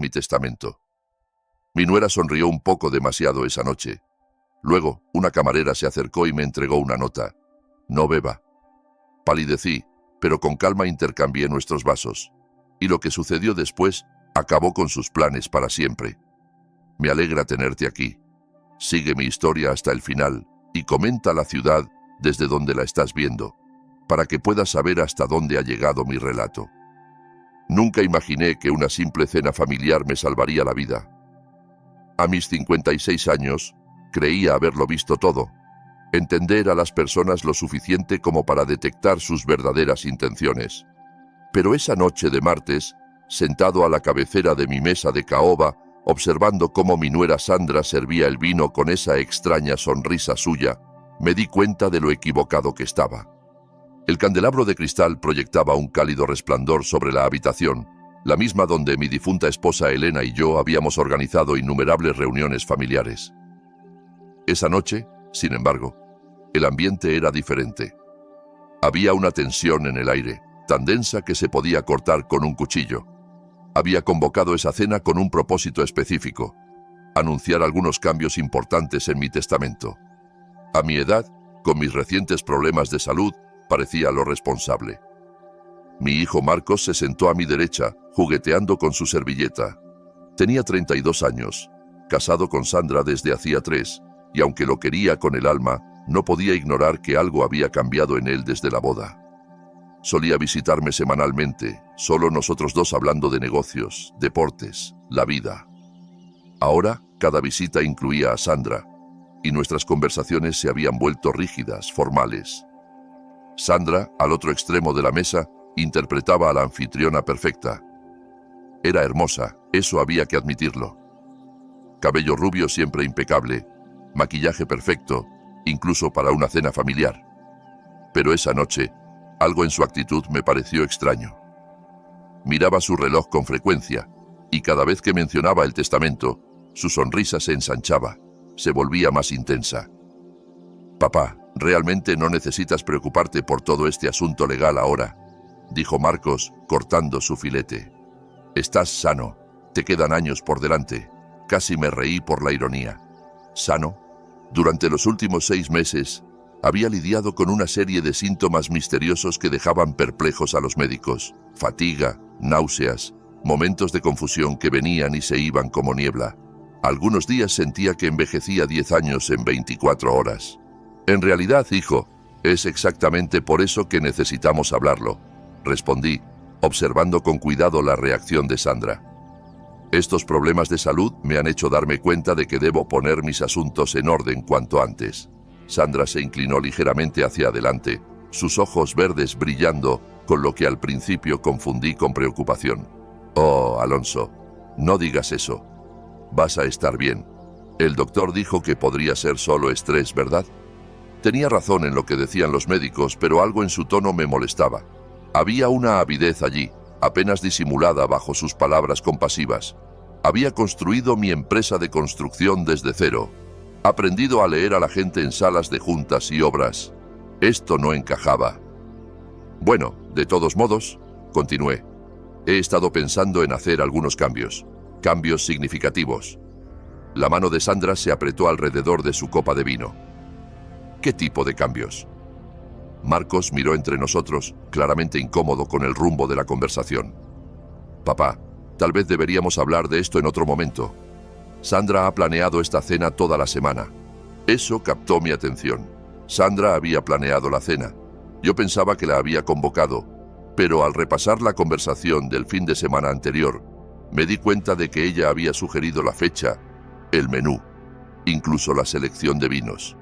mi testamento. Mi nuera sonrió un poco demasiado esa noche. Luego, una camarera se acercó y me entregó una nota. No beba. Palidecí, pero con calma intercambié nuestros vasos. Y lo que sucedió después acabó con sus planes para siempre. Me alegra tenerte aquí. Sigue mi historia hasta el final y comenta la ciudad desde donde la estás viendo, para que puedas saber hasta dónde ha llegado mi relato. Nunca imaginé que una simple cena familiar me salvaría la vida. A mis 56 años, creía haberlo visto todo, entender a las personas lo suficiente como para detectar sus verdaderas intenciones. Pero esa noche de martes, sentado a la cabecera de mi mesa de caoba, observando cómo mi nuera Sandra servía el vino con esa extraña sonrisa suya, me di cuenta de lo equivocado que estaba. El candelabro de cristal proyectaba un cálido resplandor sobre la habitación, la misma donde mi difunta esposa Elena y yo habíamos organizado innumerables reuniones familiares. Esa noche, sin embargo, el ambiente era diferente. Había una tensión en el aire, tan densa que se podía cortar con un cuchillo. Había convocado esa cena con un propósito específico: anunciar algunos cambios importantes en mi testamento. A mi edad, con mis recientes problemas de salud, parecía lo responsable. Mi hijo Marcos se sentó a mi derecha, jugueteando con su servilleta. Tenía 32 años, casado con Sandra desde hacía 3, y aunque lo quería con el alma, no podía ignorar que algo había cambiado en él desde la boda. Solía visitarme semanalmente, solo nosotros dos hablando de negocios, deportes, la vida. Ahora, cada visita incluía a Sandra, y nuestras conversaciones se habían vuelto rígidas, formales. Sandra, al otro extremo de la mesa, interpretaba a la anfitriona perfecta. Era hermosa, eso había que admitirlo. Cabello rubio siempre impecable, maquillaje perfecto, incluso para una cena familiar. Pero esa noche, algo en su actitud me pareció extraño. Miraba su reloj con frecuencia, y cada vez que mencionaba el testamento, su sonrisa se ensanchaba, se volvía más intensa. «Papá, realmente no necesitas preocuparte por todo este asunto legal ahora», dijo Marcos, cortando su filete. «Estás sano, te quedan años por delante». Casi me reí por la ironía. ¿Sano? Durante los últimos 6 meses, había lidiado con una serie de síntomas misteriosos que dejaban perplejos a los médicos. Fatiga, náuseas, momentos de confusión que venían y se iban como niebla. Algunos días sentía que envejecía 10 años en 24 horas. «En realidad, hijo, es exactamente por eso que necesitamos hablarlo», respondí, observando con cuidado la reacción de Sandra. «Estos problemas de salud me han hecho darme cuenta de que debo poner mis asuntos en orden cuanto antes». Sandra se inclinó ligeramente hacia adelante, sus ojos verdes brillando, con lo que al principio confundí con preocupación. «Oh, Alonso, no digas eso. Vas a estar bien. El doctor dijo que podría ser solo estrés, ¿verdad?» Tenía razón en lo que decían los médicos, pero algo en su tono me molestaba. Había una avidez allí, apenas disimulada bajo sus palabras compasivas. Había construido mi empresa de construcción desde cero. Aprendido a leer a la gente en salas de juntas y obras. Esto no encajaba. «Bueno, de todos modos», continué, «he estado pensando en hacer algunos cambios. Cambios significativos». La mano de Sandra se apretó alrededor de su copa de vino. «¿Qué tipo de cambios?» Marcos miró entre nosotros, claramente incómodo con el rumbo de la conversación. «Papá, tal vez deberíamos hablar de esto en otro momento. Sandra ha planeado esta cena toda la semana». Eso captó mi atención. Sandra había planeado la cena. Yo pensaba que la había convocado, pero al repasar la conversación del fin de semana anterior, me di cuenta de que ella había sugerido la fecha, el menú, incluso la selección de vinos.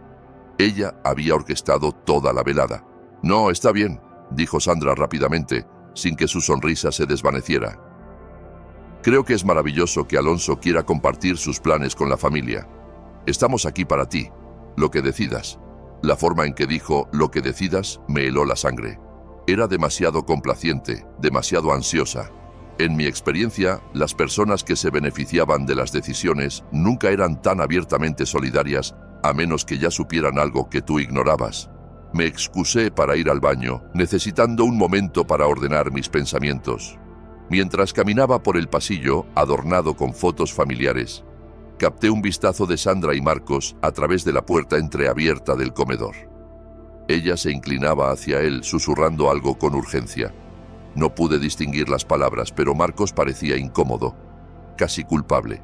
Ella había orquestado toda la velada. «No, está bien», dijo Sandra rápidamente, sin que su sonrisa se desvaneciera. «Creo que es maravilloso que Alonso quiera compartir sus planes con la familia. Estamos aquí para ti, lo que decidas». La forma en que dijo «lo que decidas» me heló la sangre. Era demasiado complaciente, demasiado ansiosa. En mi experiencia, las personas que se beneficiaban de las decisiones nunca eran tan abiertamente solidarias, a menos que ya supieran algo que tú ignorabas. Me excusé para ir al baño, necesitando un momento para ordenar mis pensamientos. Mientras caminaba por el pasillo, adornado con fotos familiares, capté un vistazo de Sandra y Marcos a través de la puerta entreabierta del comedor. Ella se inclinaba hacia él, susurrando algo con urgencia. No pude distinguir las palabras, pero Marcos parecía incómodo, casi culpable.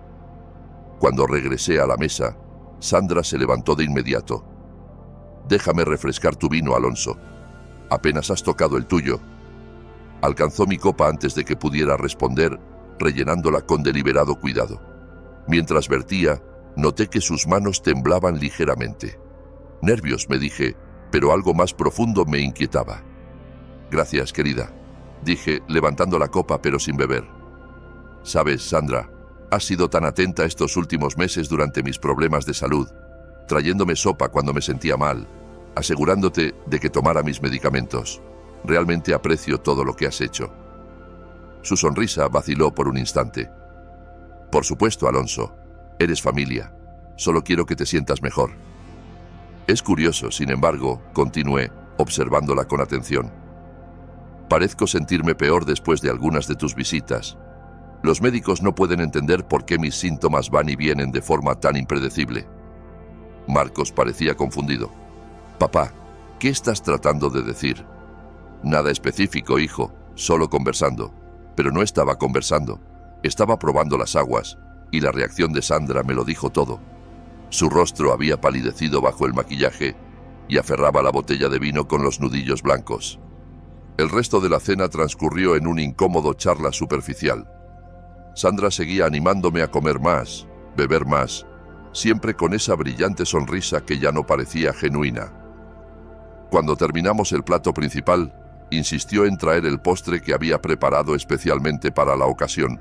Cuando regresé a la mesa, Sandra se levantó de inmediato. «Déjame refrescar tu vino, Alonso. Apenas has tocado el tuyo». Alcanzó mi copa antes de que pudiera responder, rellenándola con deliberado cuidado. Mientras vertía, noté que sus manos temblaban ligeramente. «Nervios», me dije, pero algo más profundo me inquietaba. «Gracias, querida», dije, levantando la copa pero sin beber. «Sabes, Sandra, has sido tan atenta estos últimos meses durante mis problemas de salud, trayéndome sopa cuando me sentía mal, asegurándote de que tomara mis medicamentos. Realmente aprecio todo lo que has hecho». Su sonrisa vaciló por un instante. «Por supuesto, Alonso. Eres familia. Solo quiero que te sientas mejor». «Es curioso, sin embargo», continué, observándola con atención. «Parezco sentirme peor después de algunas de tus visitas. Los médicos no pueden entender por qué mis síntomas van y vienen de forma tan impredecible». Marcos parecía confundido. «Papá, ¿qué estás tratando de decir?» «Nada específico, hijo, solo conversando». Pero no estaba conversando. Estaba probando las aguas, y la reacción de Sandra me lo dijo todo. Su rostro había palidecido bajo el maquillaje y aferraba la botella de vino con los nudillos blancos. El resto de la cena transcurrió en un incómodo charla superficial. Sandra seguía animándome a comer más, beber más, siempre con esa brillante sonrisa que ya no parecía genuina. Cuando terminamos el plato principal, insistió en traer el postre que había preparado especialmente para la ocasión.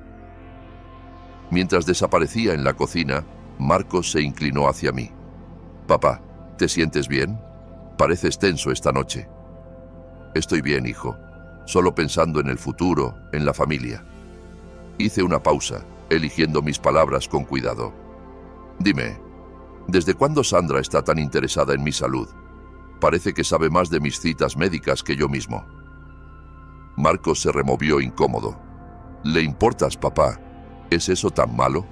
Mientras desaparecía en la cocina, Marcos se inclinó hacia mí. «Papá, ¿te sientes bien? Pareces tenso esta noche». «Estoy bien, hijo. Solo pensando en el futuro, en la familia». Hice una pausa, eligiendo mis palabras con cuidado. «Dime, ¿desde cuándo Sandra está tan interesada en mi salud? Parece que sabe más de mis citas médicas que yo mismo». Marcos se removió incómodo. «¿Le importas, papá? ¿Es eso tan malo?».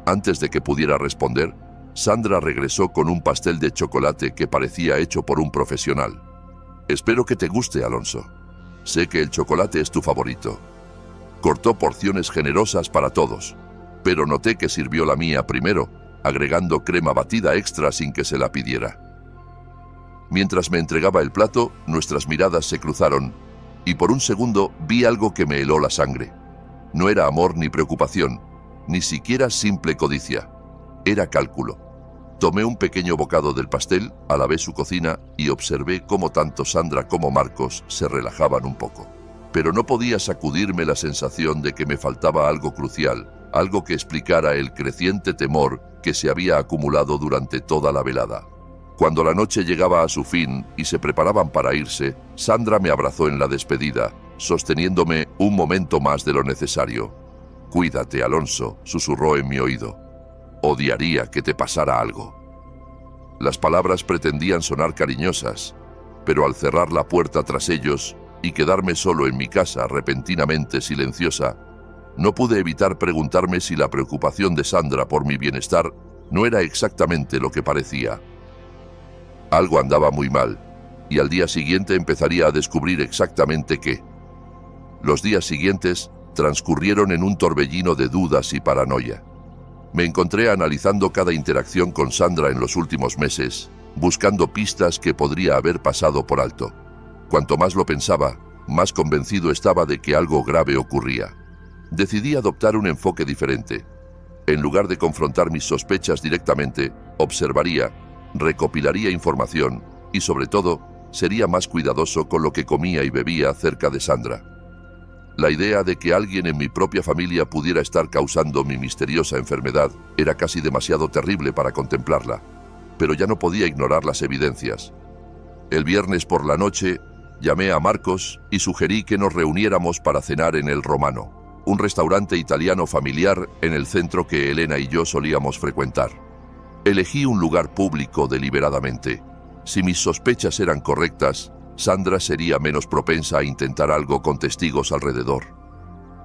Antes de que pudiera responder, Sandra regresó con un pastel de chocolate que parecía hecho por un profesional. «Espero que te guste, Alonso. Sé que el chocolate es tu favorito». Cortó porciones generosas para todos, pero noté que sirvió la mía primero, agregando crema batida extra sin que se la pidiera. Mientras me entregaba el plato, nuestras miradas se cruzaron, y por un segundo vi algo que me heló la sangre. No era amor ni preocupación, ni siquiera simple codicia. Era cálculo. Tomé un pequeño bocado del pastel, alabé su cocina y observé cómo tanto Sandra como Marcos se relajaban un poco. Pero no podía sacudirme la sensación de que me faltaba algo crucial, algo que explicara el creciente temor que se había acumulado durante toda la velada. Cuando la noche llegaba a su fin y se preparaban para irse, Sandra me abrazó en la despedida, sosteniéndome un momento más de lo necesario. «Cuídate, Alonso», susurró en mi oído. «Odiaría que te pasara algo». Las palabras pretendían sonar cariñosas, pero al cerrar la puerta tras ellos y quedarme solo en mi casa repentinamente silenciosa, no pude evitar preguntarme si la preocupación de Sandra por mi bienestar no era exactamente lo que parecía. Algo andaba muy mal, y al día siguiente empezaría a descubrir exactamente qué. Los días siguientes transcurrieron en un torbellino de dudas y paranoia. Me encontré analizando cada interacción con Sandra en los últimos meses, buscando pistas que podría haber pasado por alto. Cuanto más lo pensaba, más convencido estaba de que algo grave ocurría. Decidí adoptar un enfoque diferente. En lugar de confrontar mis sospechas directamente, observaría, recopilaría información y, sobre todo, sería más cuidadoso con lo que comía y bebía cerca de Sandra. La idea de que alguien en mi propia familia pudiera estar causando mi misteriosa enfermedad era casi demasiado terrible para contemplarla, pero ya no podía ignorar las evidencias. El viernes por la noche, llamé a Marcos y sugerí que nos reuniéramos para cenar en El Romano, un restaurante italiano familiar en el centro que Elena y yo solíamos frecuentar. Elegí un lugar público deliberadamente. Si mis sospechas eran correctas, Sandra sería menos propensa a intentar algo con testigos alrededor.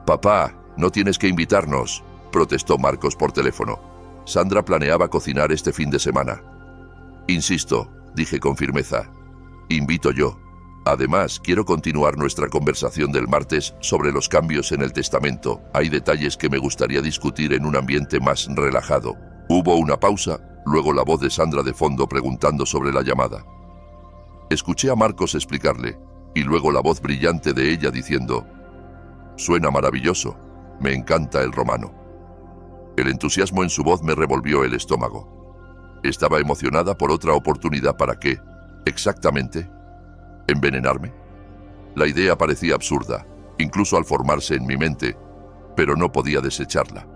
Papá, no tienes que invitarnos, protestó Marcos por teléfono. Sandra planeaba cocinar este fin de semana. Insisto, dije con firmeza. Invito yo. Además, quiero continuar nuestra conversación del martes sobre los cambios en el testamento. Hay detalles que me gustaría discutir en un ambiente más relajado. Hubo una pausa, luego la voz de Sandra de fondo preguntando sobre la llamada. Escuché a Marcos explicarle, y luego la voz brillante de ella diciendo: «Suena maravilloso, me encanta el romano». El entusiasmo en su voz me revolvió el estómago. Estaba emocionada por otra oportunidad. ¿Para qué? ¿Exactamente? ¿Envenenarme? La idea parecía absurda, incluso al formarse en mi mente, pero no podía desecharla.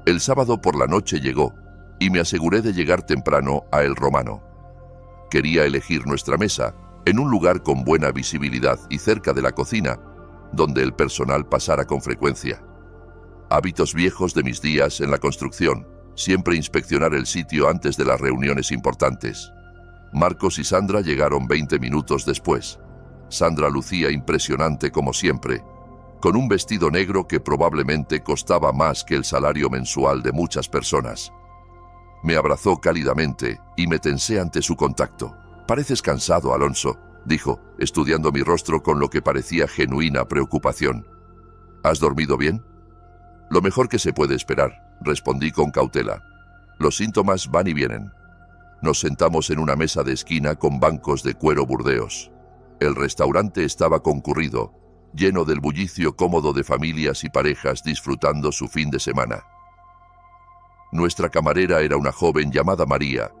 El sábado por la noche llegó, y me aseguré de llegar temprano a El Romano. Quería elegir nuestra mesa, en un lugar con buena visibilidad y cerca de la cocina, donde el personal pasara con frecuencia. Hábitos viejos de mis días en la construcción, siempre inspeccionar el sitio antes de las reuniones importantes. Marcos y Sandra llegaron 20 minutos después. Sandra lucía impresionante como siempre, con un vestido negro que probablemente costaba más que el salario mensual de muchas personas. Me abrazó cálidamente y me tensé ante su contacto. «Pareces cansado, Alonso», dijo, estudiando mi rostro con lo que parecía genuina preocupación. «¿Has dormido bien?» «Lo mejor que se puede esperar», respondí con cautela. «Los síntomas van y vienen». Nos sentamos en una mesa de esquina con bancos de cuero burdeos. El restaurante estaba concurrido, lleno del bullicio cómodo de familias y parejas disfrutando su fin de semana. Nuestra camarera era una joven llamada María,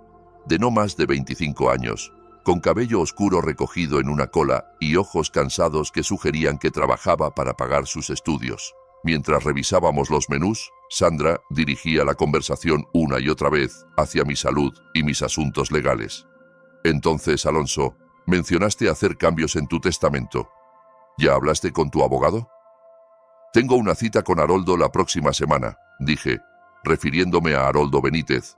de no más de 25 años, con cabello oscuro recogido en una cola y ojos cansados que sugerían que trabajaba para pagar sus estudios. Mientras revisábamos los menús, Sandra dirigía la conversación una y otra vez hacia mi salud y mis asuntos legales. «Entonces, Alonso, mencionaste hacer cambios en tu testamento. ¿Ya hablaste con tu abogado?» «Tengo una cita con Haroldo la próxima semana», dije, refiriéndome a Haroldo Benítez,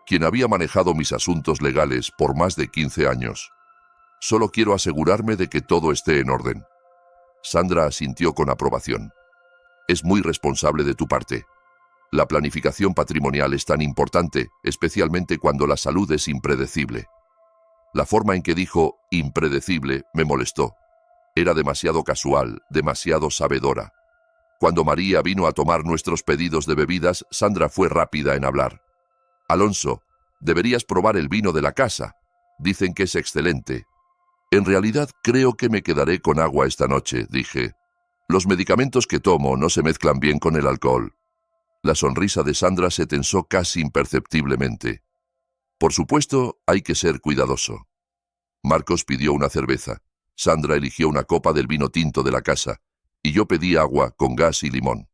quien había manejado mis asuntos legales por más de 15 años. «Solo quiero asegurarme de que todo esté en orden». Sandra asintió con aprobación. «Es muy responsable de tu parte. La planificación patrimonial es tan importante, especialmente cuando la salud es impredecible». La forma en que dijo «impredecible» me molestó. Era demasiado casual, demasiado sabedora. Cuando María vino a tomar nuestros pedidos de bebidas, Sandra fue rápida en hablar. «Alonso, deberías probar el vino de la casa. Dicen que es excelente». «En realidad creo que me quedaré con agua esta noche», dije. «Los medicamentos que tomo no se mezclan bien con el alcohol». La sonrisa de Sandra se tensó casi imperceptiblemente. «Por supuesto, hay que ser cuidadoso». Marcos pidió una cerveza. Sandra eligió una copa del vino tinto de la casa, y yo pedí agua con gas y limón.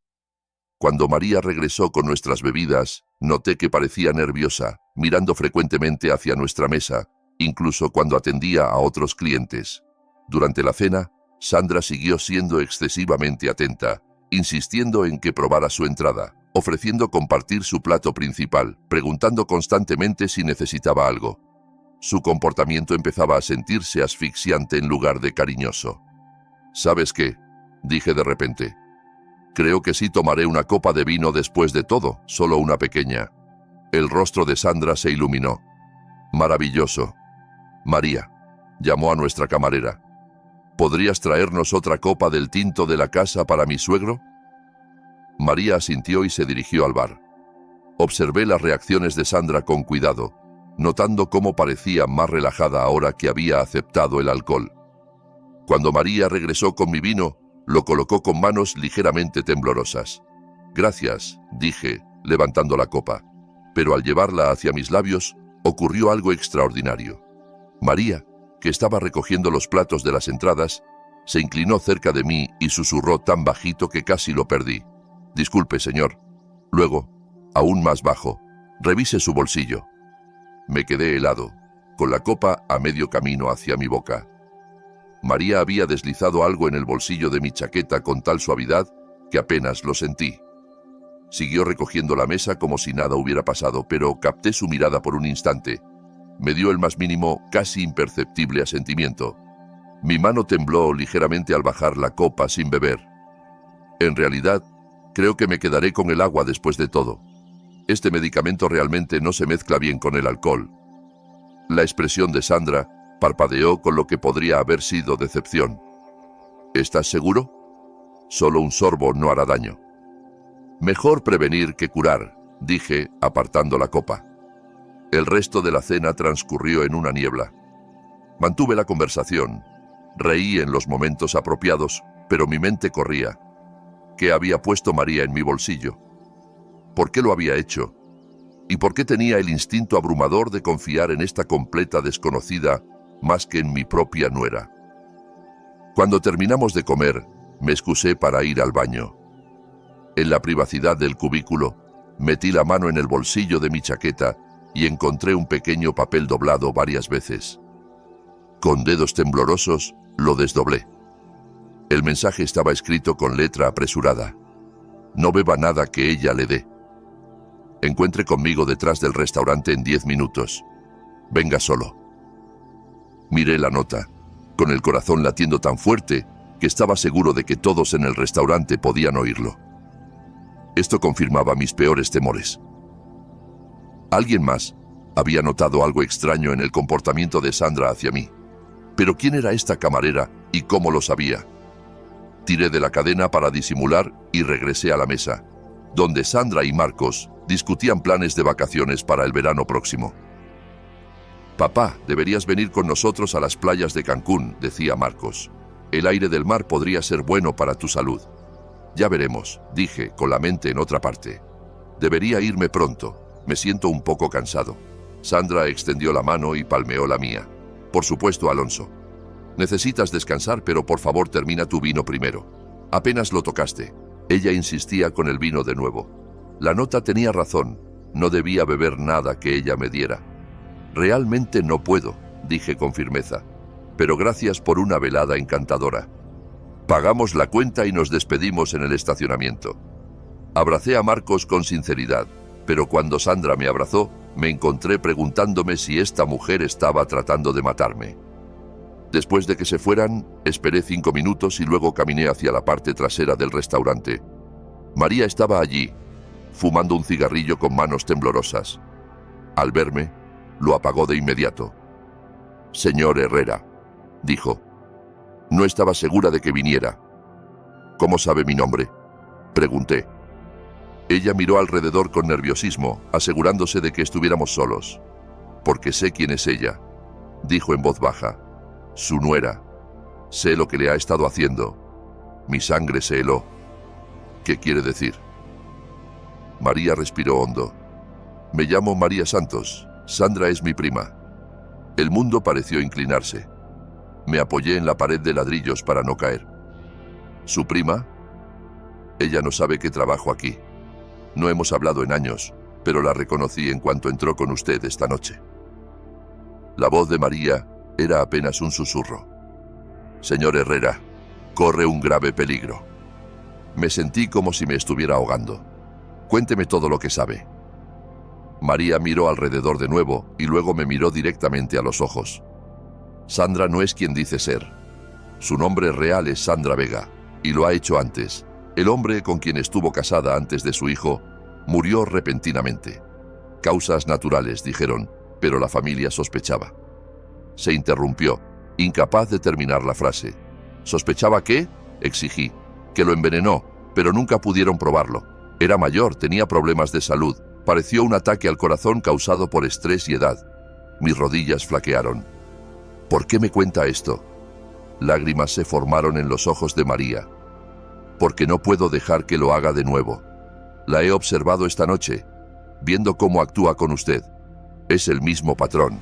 Cuando María regresó con nuestras bebidas, noté que parecía nerviosa, mirando frecuentemente hacia nuestra mesa, incluso cuando atendía a otros clientes. Durante la cena, Sandra siguió siendo excesivamente atenta, insistiendo en que probara su entrada, ofreciendo compartir su plato principal, preguntando constantemente si necesitaba algo. Su comportamiento empezaba a sentirse asfixiante en lugar de cariñoso. «¿Sabes qué?», dije de repente. «Creo que sí tomaré una copa de vino después de todo, solo una pequeña». El rostro de Sandra se iluminó. «Maravilloso. María», llamó a nuestra camarera. «¿Podrías traernos otra copa del tinto de la casa para mi suegro?» María asintió y se dirigió al bar. Observé las reacciones de Sandra con cuidado, notando cómo parecía más relajada ahora que había aceptado el alcohol. Cuando María regresó con mi vino, lo colocó con manos ligeramente temblorosas. «Gracias», dije, levantando la copa. Pero al llevarla hacia mis labios, ocurrió algo extraordinario. María, que estaba recogiendo los platos de las entradas, se inclinó cerca de mí y susurró tan bajito que casi lo perdí. «Disculpe, señor». Luego, aún más bajo, «Revise su bolsillo». Me quedé helado, con la copa a medio camino hacia mi boca. María había deslizado algo en el bolsillo de mi chaqueta con tal suavidad que apenas lo sentí. Siguió recogiendo la mesa como si nada hubiera pasado, pero capté su mirada por un instante. Me dio el más mínimo, casi imperceptible asentimiento. Mi mano tembló ligeramente al bajar la copa sin beber. En realidad, creo que me quedaré con el agua después de todo. Este medicamento realmente no se mezcla bien con el alcohol. La expresión de Sandra parpadeó con lo que podría haber sido decepción. ¿Estás seguro? Solo un sorbo no hará daño. Mejor prevenir que curar, dije, apartando la copa. El resto de la cena transcurrió en una niebla. Mantuve la conversación. Reí en los momentos apropiados, pero mi mente corría. ¿Qué había puesto María en mi bolsillo? ¿Por qué lo había hecho? ¿Y por qué tenía el instinto abrumador de confiar en esta completa desconocida más que en mi propia nuera? Cuando terminamos de comer, me excusé para ir al baño. En la privacidad del cubículo, metí la mano en el bolsillo de mi chaqueta y encontré un pequeño papel doblado varias veces. Con dedos temblorosos, lo desdoblé. El mensaje estaba escrito con letra apresurada. No beba nada que ella le dé. Encuentre conmigo detrás del restaurante en 10 minutos. Venga solo. Miré la nota, con el corazón latiendo tan fuerte que estaba seguro de que todos en el restaurante podían oírlo. Esto confirmaba mis peores temores. Alguien más había notado algo extraño en el comportamiento de Sandra hacia mí. Pero ¿quién era esta camarera y cómo lo sabía? Tiré de la cadena para disimular y regresé a la mesa, donde Sandra y Marcos discutían planes de vacaciones para el verano próximo. «Papá, deberías venir con nosotros a las playas de Cancún», decía Marcos. «El aire del mar podría ser bueno para tu salud». «Ya veremos», dije, con la mente en otra parte. «Debería irme pronto. Me siento un poco cansado». Sandra extendió la mano y palmeó la mía. «Por supuesto, Alonso. Necesitas descansar, pero por favor termina tu vino primero. Apenas lo tocaste». Ella insistía con el vino de nuevo. La nota tenía razón. No debía beber nada que ella me diera. «Realmente no puedo», dije con firmeza. «Pero gracias por una velada encantadora». Pagamos la cuenta y nos despedimos en el estacionamiento. Abracé a Marcos con sinceridad, pero cuando Sandra me abrazó, me encontré preguntándome si esta mujer estaba tratando de matarme. Después de que se fueran, esperé 5 minutos y luego caminé hacia la parte trasera del restaurante. María estaba allí, fumando un cigarrillo con manos temblorosas. Al verme, lo apagó de inmediato. «Señor Herrera», dijo. No estaba segura de que viniera. «¿Cómo sabe mi nombre?», pregunté. Ella miró alrededor con nerviosismo, asegurándose de que estuviéramos solos. «Porque sé quién es ella», dijo en voz baja. «Su nuera. Sé lo que le ha estado haciendo. Mi sangre se heló». «¿Qué quiere decir?». María respiró hondo. «Me llamo María Santos. Sandra es mi prima». El mundo pareció inclinarse. Me apoyé en la pared de ladrillos para no caer. «¿Su prima?». «Ella no sabe que trabajo aquí. No hemos hablado en años, pero la reconocí en cuanto entró con usted esta noche». La voz de María era apenas un susurro. «Señor Herrera, corre un grave peligro». Me sentí como si me estuviera ahogando. «Cuénteme todo lo que sabe». María miró alrededor de nuevo y luego me miró directamente a los ojos. «Sandra no es quien dice ser. Su nombre real es Sandra Vega, y lo ha hecho antes. El hombre con quien estuvo casada antes de su hijo murió repentinamente. Causas naturales, dijeron, pero la familia sospechaba». Se interrumpió, incapaz de terminar la frase. «¿Sospechaba qué?», exigí. «Que lo envenenó, pero nunca pudieron probarlo. Era mayor, tenía problemas de salud. Pareció un ataque al corazón causado por estrés y edad». Mis rodillas flaquearon. «¿Por qué me cuenta esto?». Lágrimas se formaron en los ojos de María. «Porque no puedo dejar que lo haga de nuevo. La he observado esta noche, viendo cómo actúa con usted. Es el mismo patrón.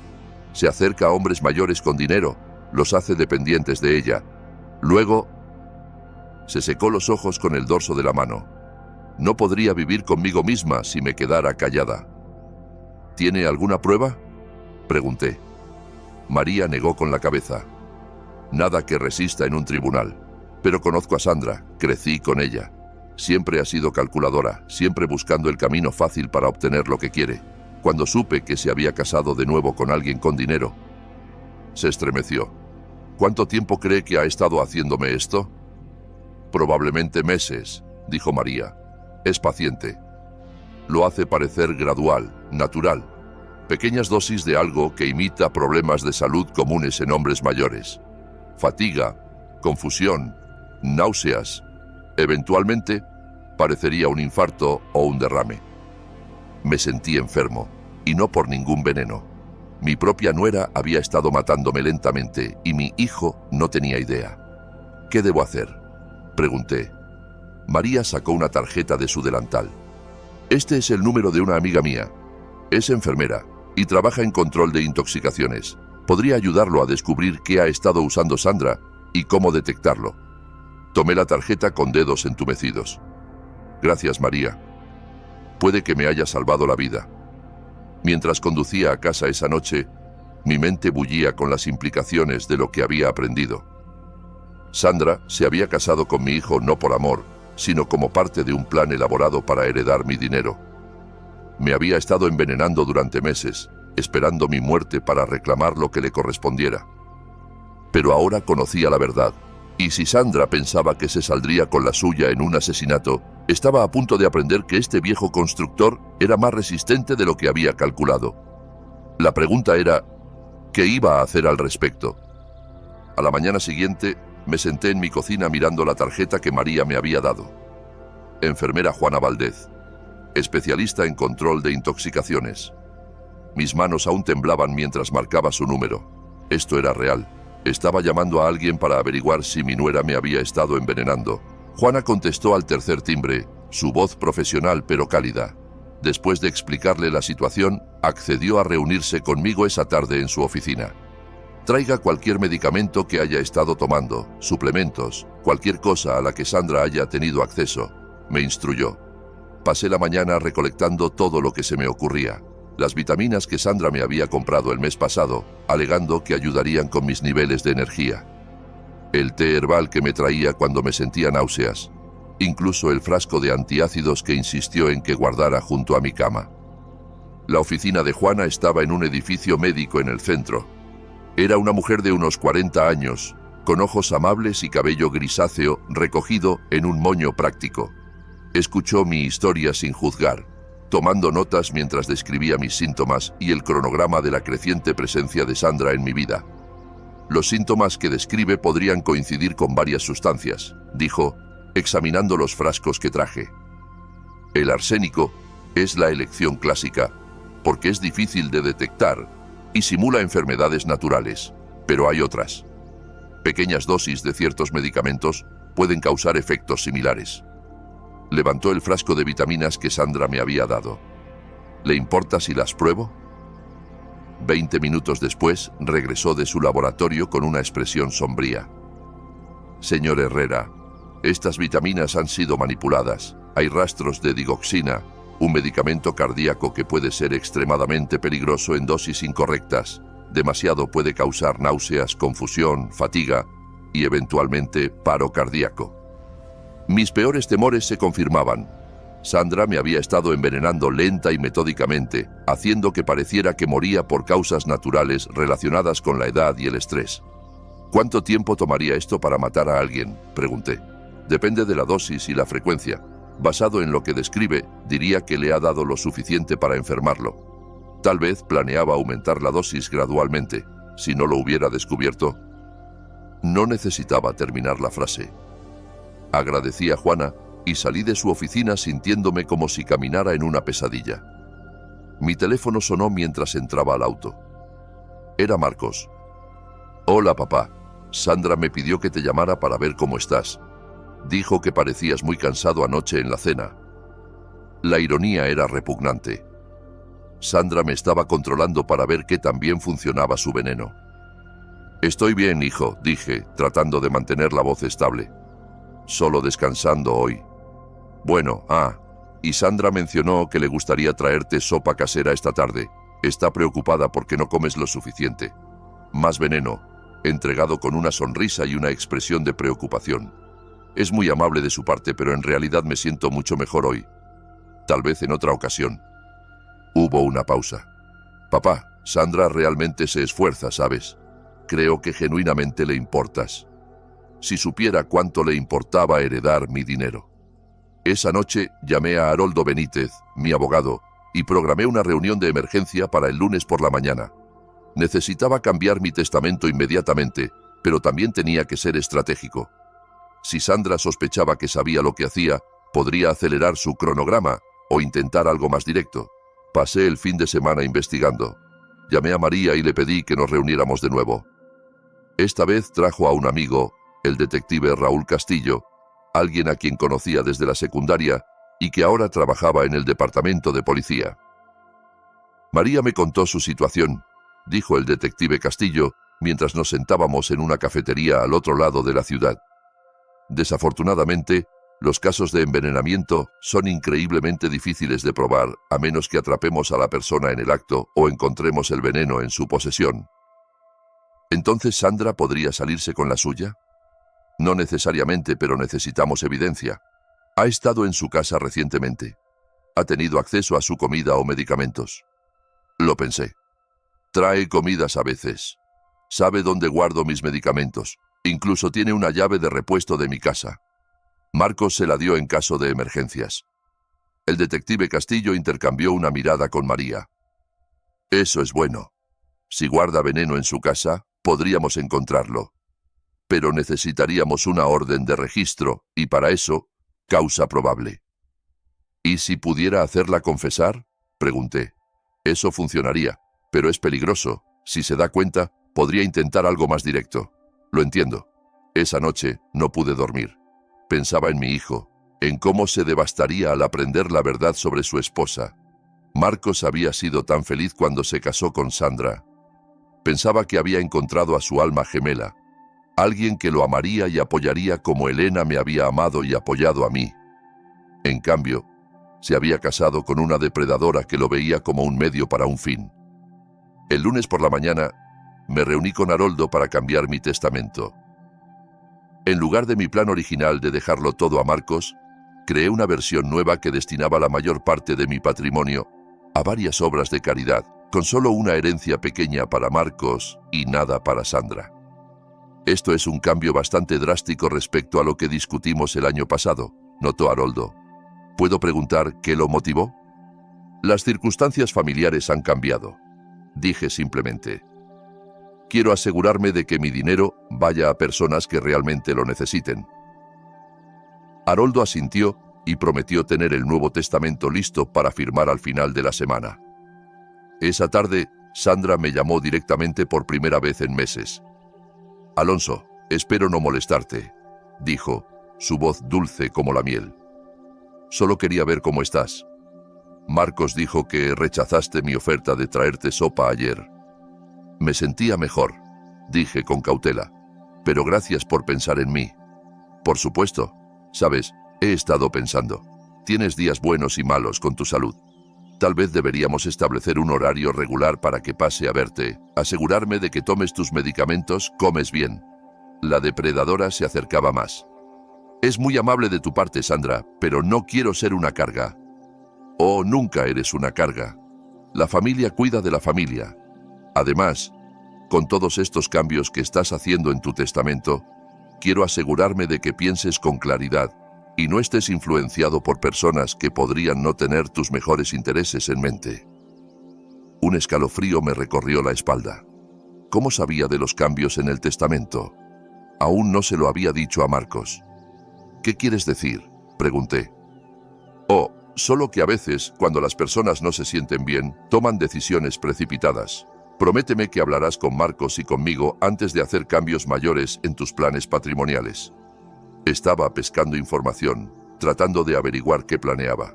Se acerca a hombres mayores con dinero, los hace dependientes de ella. Luego…». Se secó los ojos con el dorso de la mano. «No podría vivir conmigo misma si me quedara callada». «¿Tiene alguna prueba?», pregunté. María negó con la cabeza. «Nada que resista en un tribunal. Pero conozco a Sandra, crecí con ella. Siempre ha sido calculadora, siempre buscando el camino fácil para obtener lo que quiere. Cuando supe que se había casado de nuevo con alguien con dinero…». Se estremeció. «¿Cuánto tiempo cree que ha estado haciéndome esto?». «Probablemente meses», dijo María. Es paciente. Lo hace parecer gradual, natural. Pequeñas dosis de algo que imita problemas de salud comunes en hombres mayores. Fatiga, confusión, náuseas. Eventualmente, parecería un infarto o un derrame. Me sentí enfermo, y no por ningún veneno. Mi propia nuera había estado matándome lentamente y mi hijo no tenía idea. ¿Qué debo hacer?, pregunté. María sacó una tarjeta de su delantal. Este es el número de una amiga mía. Es enfermera y trabaja en control de intoxicaciones. Podría ayudarlo a descubrir qué ha estado usando Sandra y cómo detectarlo. Tomé la tarjeta con dedos entumecidos. Gracias, María. Puede que me haya salvado la vida. Mientras conducía a casa esa noche, mi mente bullía con las implicaciones de lo que había aprendido. Sandra se había casado con mi hijo no por amor, sino como parte de un plan elaborado para heredar mi dinero. Me había estado envenenando durante meses, esperando mi muerte para reclamar lo que le correspondiera. Pero ahora conocía la verdad, y si Sandra pensaba que se saldría con la suya en un asesinato, estaba a punto de aprender que este viejo constructor era más resistente de lo que había calculado. La pregunta era, ¿qué iba a hacer al respecto? A la mañana siguiente, me senté en mi cocina mirando la tarjeta que María me había dado. Enfermera Juana Valdez, especialista en control de intoxicaciones. Mis manos aún temblaban mientras marcaba su número. Esto era real. Estaba llamando a alguien para averiguar si mi nuera me había estado envenenando. Juana contestó al tercer timbre, su voz profesional pero cálida. Después de explicarle la situación, accedió a reunirse conmigo esa tarde en su oficina. Traiga cualquier medicamento que haya estado tomando, suplementos, cualquier cosa a la que Sandra haya tenido acceso, me instruyó. Pasé la mañana recolectando todo lo que se me ocurría. Las vitaminas que Sandra me había comprado el mes pasado, alegando que ayudarían con mis niveles de energía. El té herbal que me traía cuando me sentía náuseas. Incluso el frasco de antiácidos que insistió en que guardara junto a mi cama. La oficina de Juana estaba en un edificio médico en el centro. Era una mujer de unos 40 años, con ojos amables y cabello grisáceo recogido en un moño práctico. Escuchó mi historia sin juzgar, tomando notas mientras describía mis síntomas y el cronograma de la creciente presencia de Sandra en mi vida. Los síntomas que describe podrían coincidir con varias sustancias, dijo, examinando los frascos que traje. El arsénico es la elección clásica, porque es difícil de detectar y simula enfermedades naturales, pero hay otras. Pequeñas dosis de ciertos medicamentos pueden causar efectos similares. Levantó el frasco de vitaminas que Sandra me había dado. ¿Le importa si las pruebo? 20 minutos después, regresó de su laboratorio con una expresión sombría. Señor Herrera, estas vitaminas han sido manipuladas. Hay rastros de digoxina, un medicamento cardíaco que puede ser extremadamente peligroso en dosis incorrectas. Demasiado puede causar náuseas, confusión, fatiga y eventualmente paro cardíaco. Mis peores temores se confirmaban. Sandra me había estado envenenando lenta y metódicamente, haciendo que pareciera que moría por causas naturales relacionadas con la edad y el estrés. ¿Cuánto tiempo tomaría esto para matar a alguien?, pregunté. Depende de la dosis y la frecuencia. Basado en lo que describe, diría que le ha dado lo suficiente para enfermarlo. Tal vez planeaba aumentar la dosis gradualmente, si no lo hubiera descubierto. No necesitaba terminar la frase. Agradecí a Juana y salí de su oficina sintiéndome como si caminara en una pesadilla. Mi teléfono sonó mientras entraba al auto. Era Marcos. Hola, papá. Sandra me pidió que te llamara para ver cómo estás. Dijo que parecías muy cansado anoche en la cena. La ironía era repugnante. Sandra me estaba controlando para ver qué tan bien funcionaba su veneno. Estoy bien, hijo, dije, tratando de mantener la voz estable. Solo descansando hoy. Bueno, y Sandra mencionó que le gustaría traerte sopa casera esta tarde. Está preocupada porque no comes lo suficiente. Más veneno, entregado con una sonrisa y una expresión de preocupación. Es muy amable de su parte, pero en realidad me siento mucho mejor hoy. Tal vez en otra ocasión. Hubo una pausa. Papá, Sandra realmente se esfuerza, ¿sabes? Creo que genuinamente le importas. Si supiera cuánto le importaba heredar mi dinero. Esa noche llamé a Haroldo Benítez, mi abogado, y programé una reunión de emergencia para el lunes por la mañana. Necesitaba cambiar mi testamento inmediatamente, pero también tenía que ser estratégico. Si Sandra sospechaba que sabía lo que hacía, podría acelerar su cronograma o intentar algo más directo. Pasé el fin de semana investigando. Llamé a María y le pedí que nos reuniéramos de nuevo. Esta vez trajo a un amigo, el detective Raúl Castillo, alguien a quien conocía desde la secundaria y que ahora trabajaba en el departamento de policía. María me contó su situación, dijo el detective Castillo, mientras nos sentábamos en una cafetería al otro lado de la ciudad. Desafortunadamente, los casos de envenenamiento son increíblemente difíciles de probar a menos que atrapemos a la persona en el acto o encontremos el veneno en su posesión. ¿Entonces Sandra podría salirse con la suya? No necesariamente, pero necesitamos evidencia. Ha estado en su casa recientemente. Ha tenido acceso a su comida o medicamentos. Lo pensé. Trae comidas a veces. Sabe dónde guardo mis medicamentos. Incluso tiene una llave de repuesto de mi casa. Marcos se la dio en caso de emergencias. El detective Castillo intercambió una mirada con María. Eso es bueno. Si guarda veneno en su casa, podríamos encontrarlo. Pero necesitaríamos una orden de registro, y para eso, causa probable. ¿Y si pudiera hacerla confesar? Pregunté. Eso funcionaría, pero es peligroso. Si se da cuenta, podría intentar algo más directo. Lo entiendo. Esa noche no pude dormir. Pensaba en mi hijo, en cómo se devastaría al aprender la verdad sobre su esposa. Marcos había sido tan feliz cuando se casó con Sandra. Pensaba que había encontrado a su alma gemela, alguien que lo amaría y apoyaría como Elena me había amado y apoyado a mí. En cambio, se había casado con una depredadora que lo veía como un medio para un fin. El lunes por la mañana, me reuní con Haroldo para cambiar mi testamento. En lugar de mi plan original de dejarlo todo a Marcos, creé una versión nueva que destinaba la mayor parte de mi patrimonio a varias obras de caridad, con solo una herencia pequeña para Marcos y nada para Sandra. Esto es un cambio bastante drástico respecto a lo que discutimos el año pasado, notó Haroldo. ¿Puedo preguntar qué lo motivó? Las circunstancias familiares han cambiado, dije simplemente. Quiero asegurarme de que mi dinero vaya a personas que realmente lo necesiten. Haroldo asintió y prometió tener el Nuevo Testamento listo para firmar al final de la semana. Esa tarde, Sandra me llamó directamente por primera vez en meses. Alonso, espero no molestarte, dijo, su voz dulce como la miel. Solo quería ver cómo estás. Marcos dijo que rechazaste mi oferta de traerte sopa ayer. Me sentía mejor, dije con cautela, pero gracias por pensar en mí. Por supuesto, sabes, he estado pensando. Tienes días buenos y malos con tu salud. Tal vez deberíamos establecer un horario regular para que pase a verte, asegurarme de que tomes tus medicamentos, comes bien. La depredadora se acercaba más. Es muy amable de tu parte, Sandra, pero no quiero ser una carga. Oh, nunca eres una carga. La familia cuida de la familia. Además, con todos estos cambios que estás haciendo en tu testamento, quiero asegurarme de que pienses con claridad y no estés influenciado por personas que podrían no tener tus mejores intereses en mente. Un escalofrío me recorrió la espalda. ¿Cómo sabía de los cambios en el testamento? Aún no se lo había dicho a Marcos. ¿Qué quieres decir?, pregunté. Oh, solo que a veces, cuando las personas no se sienten bien, toman decisiones precipitadas. Prométeme que hablarás con Marcos y conmigo antes de hacer cambios mayores en tus planes patrimoniales. Estaba pescando información, tratando de averiguar qué planeaba.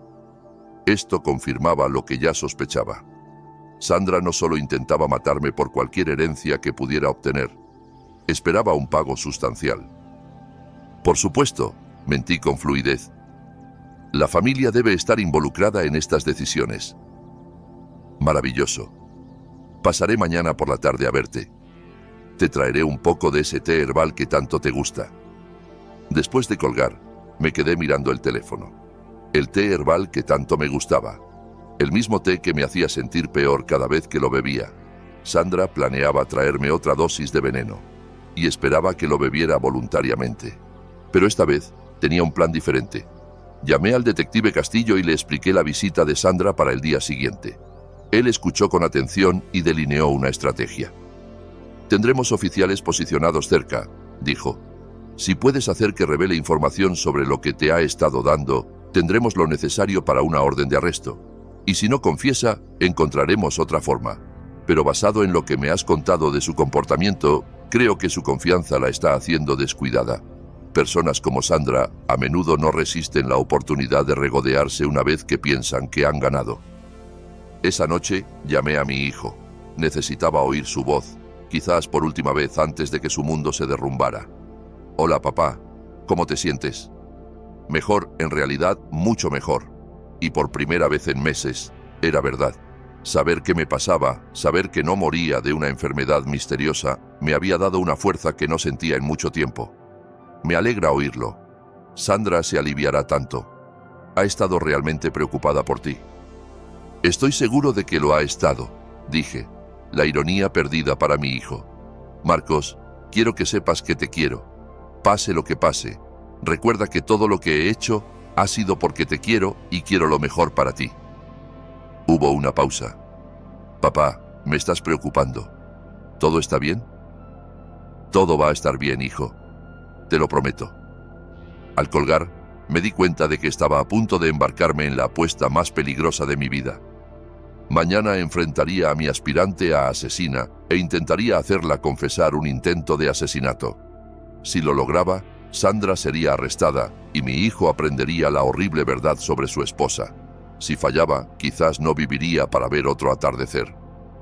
Esto confirmaba lo que ya sospechaba. Sandra no solo intentaba matarme por cualquier herencia que pudiera obtener, esperaba un pago sustancial. Por supuesto, mentí con fluidez. La familia debe estar involucrada en estas decisiones. Maravilloso. Pasaré mañana por la tarde a verte. Te traeré un poco de ese té herbal que tanto te gusta. Después de colgar, me quedé mirando el teléfono. El té herbal que tanto me gustaba. El mismo té que me hacía sentir peor cada vez que lo bebía. Sandra planeaba traerme otra dosis de veneno, y esperaba que lo bebiera voluntariamente. Pero esta vez tenía un plan diferente. Llamé al detective Castillo y le expliqué la visita de Sandra para el día siguiente. Él escuchó con atención y delineó una estrategia. «Tendremos oficiales posicionados cerca», dijo. «Si puedes hacer que revele información sobre lo que te ha estado dando, tendremos lo necesario para una orden de arresto. Y si no confiesa, encontraremos otra forma. Pero basado en lo que me has contado de su comportamiento, creo que su confianza la está haciendo descuidada. Personas como Sandra a menudo no resisten la oportunidad de regodearse una vez que piensan que han ganado». Esa noche llamé a mi hijo. Necesitaba oír su voz, quizás por última vez antes de que su mundo se derrumbara. «Hola, papá. ¿Cómo te sientes?» Mejor, en realidad, mucho mejor. Y por primera vez en meses, era verdad. Saber qué me pasaba, saber que no moría de una enfermedad misteriosa, me había dado una fuerza que no sentía en mucho tiempo. Me alegra oírlo. Sandra se aliviará tanto. Ha estado realmente preocupada por ti. Estoy seguro de que lo ha estado, dije, la ironía perdida para mi hijo. Marcos, quiero que sepas que te quiero. Pase lo que pase, recuerda que todo lo que he hecho ha sido porque te quiero y quiero lo mejor para ti. Hubo una pausa. Papá, me estás preocupando. ¿Todo está bien? Todo va a estar bien, hijo. Te lo prometo. Al colgar, me di cuenta de que estaba a punto de embarcarme en la apuesta más peligrosa de mi vida. Mañana enfrentaría a mi aspirante a asesina e intentaría hacerla confesar un intento de asesinato. Si lo lograba, Sandra sería arrestada y mi hijo aprendería la horrible verdad sobre su esposa. Si fallaba, quizás no viviría para ver otro atardecer.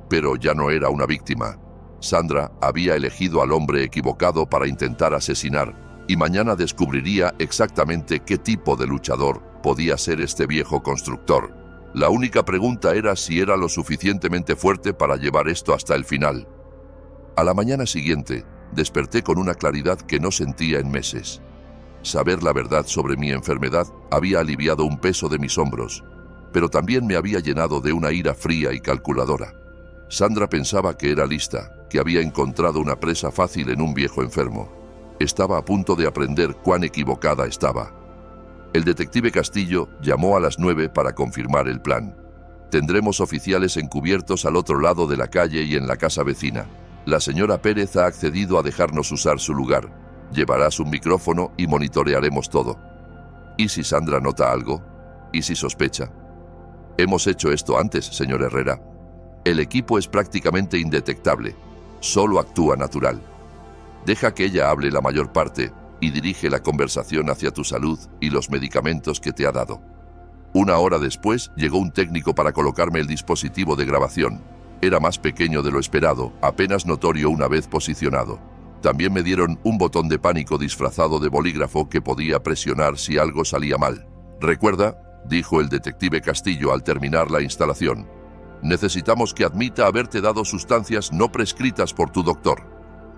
Pero ya no era una víctima. Sandra había elegido al hombre equivocado para intentar asesinar, y mañana descubriría exactamente qué tipo de luchador podía ser este viejo constructor. La única pregunta era si era lo suficientemente fuerte para llevar esto hasta el final. A la mañana siguiente, desperté con una claridad que no sentía en meses. Saber la verdad sobre mi enfermedad había aliviado un peso de mis hombros, pero también me había llenado de una ira fría y calculadora. Sandra pensaba que era lista, que había encontrado una presa fácil en un viejo enfermo. Estaba a punto de aprender cuán equivocada estaba. El detective Castillo llamó a las 9 para confirmar el plan. Tendremos oficiales encubiertos al otro lado de la calle y en la casa vecina. La señora Pérez ha accedido a dejarnos usar su lugar. Llevarás un micrófono y monitorearemos todo. ¿Y si Sandra nota algo? ¿Y si sospecha? Hemos hecho esto antes, señor Herrera. El equipo es prácticamente indetectable. Solo actúa natural. Deja que ella hable la mayor parte y dirige la conversación hacia tu salud y los medicamentos que te ha dado. 1 hora después llegó un técnico para colocarme el dispositivo de grabación. Era más pequeño de lo esperado, apenas notorio una vez posicionado. También me dieron un botón de pánico disfrazado de bolígrafo que podía presionar si algo salía mal. «Recuerda», dijo el detective Castillo al terminar la instalación, «necesitamos que admita haberte dado sustancias no prescritas por tu doctor.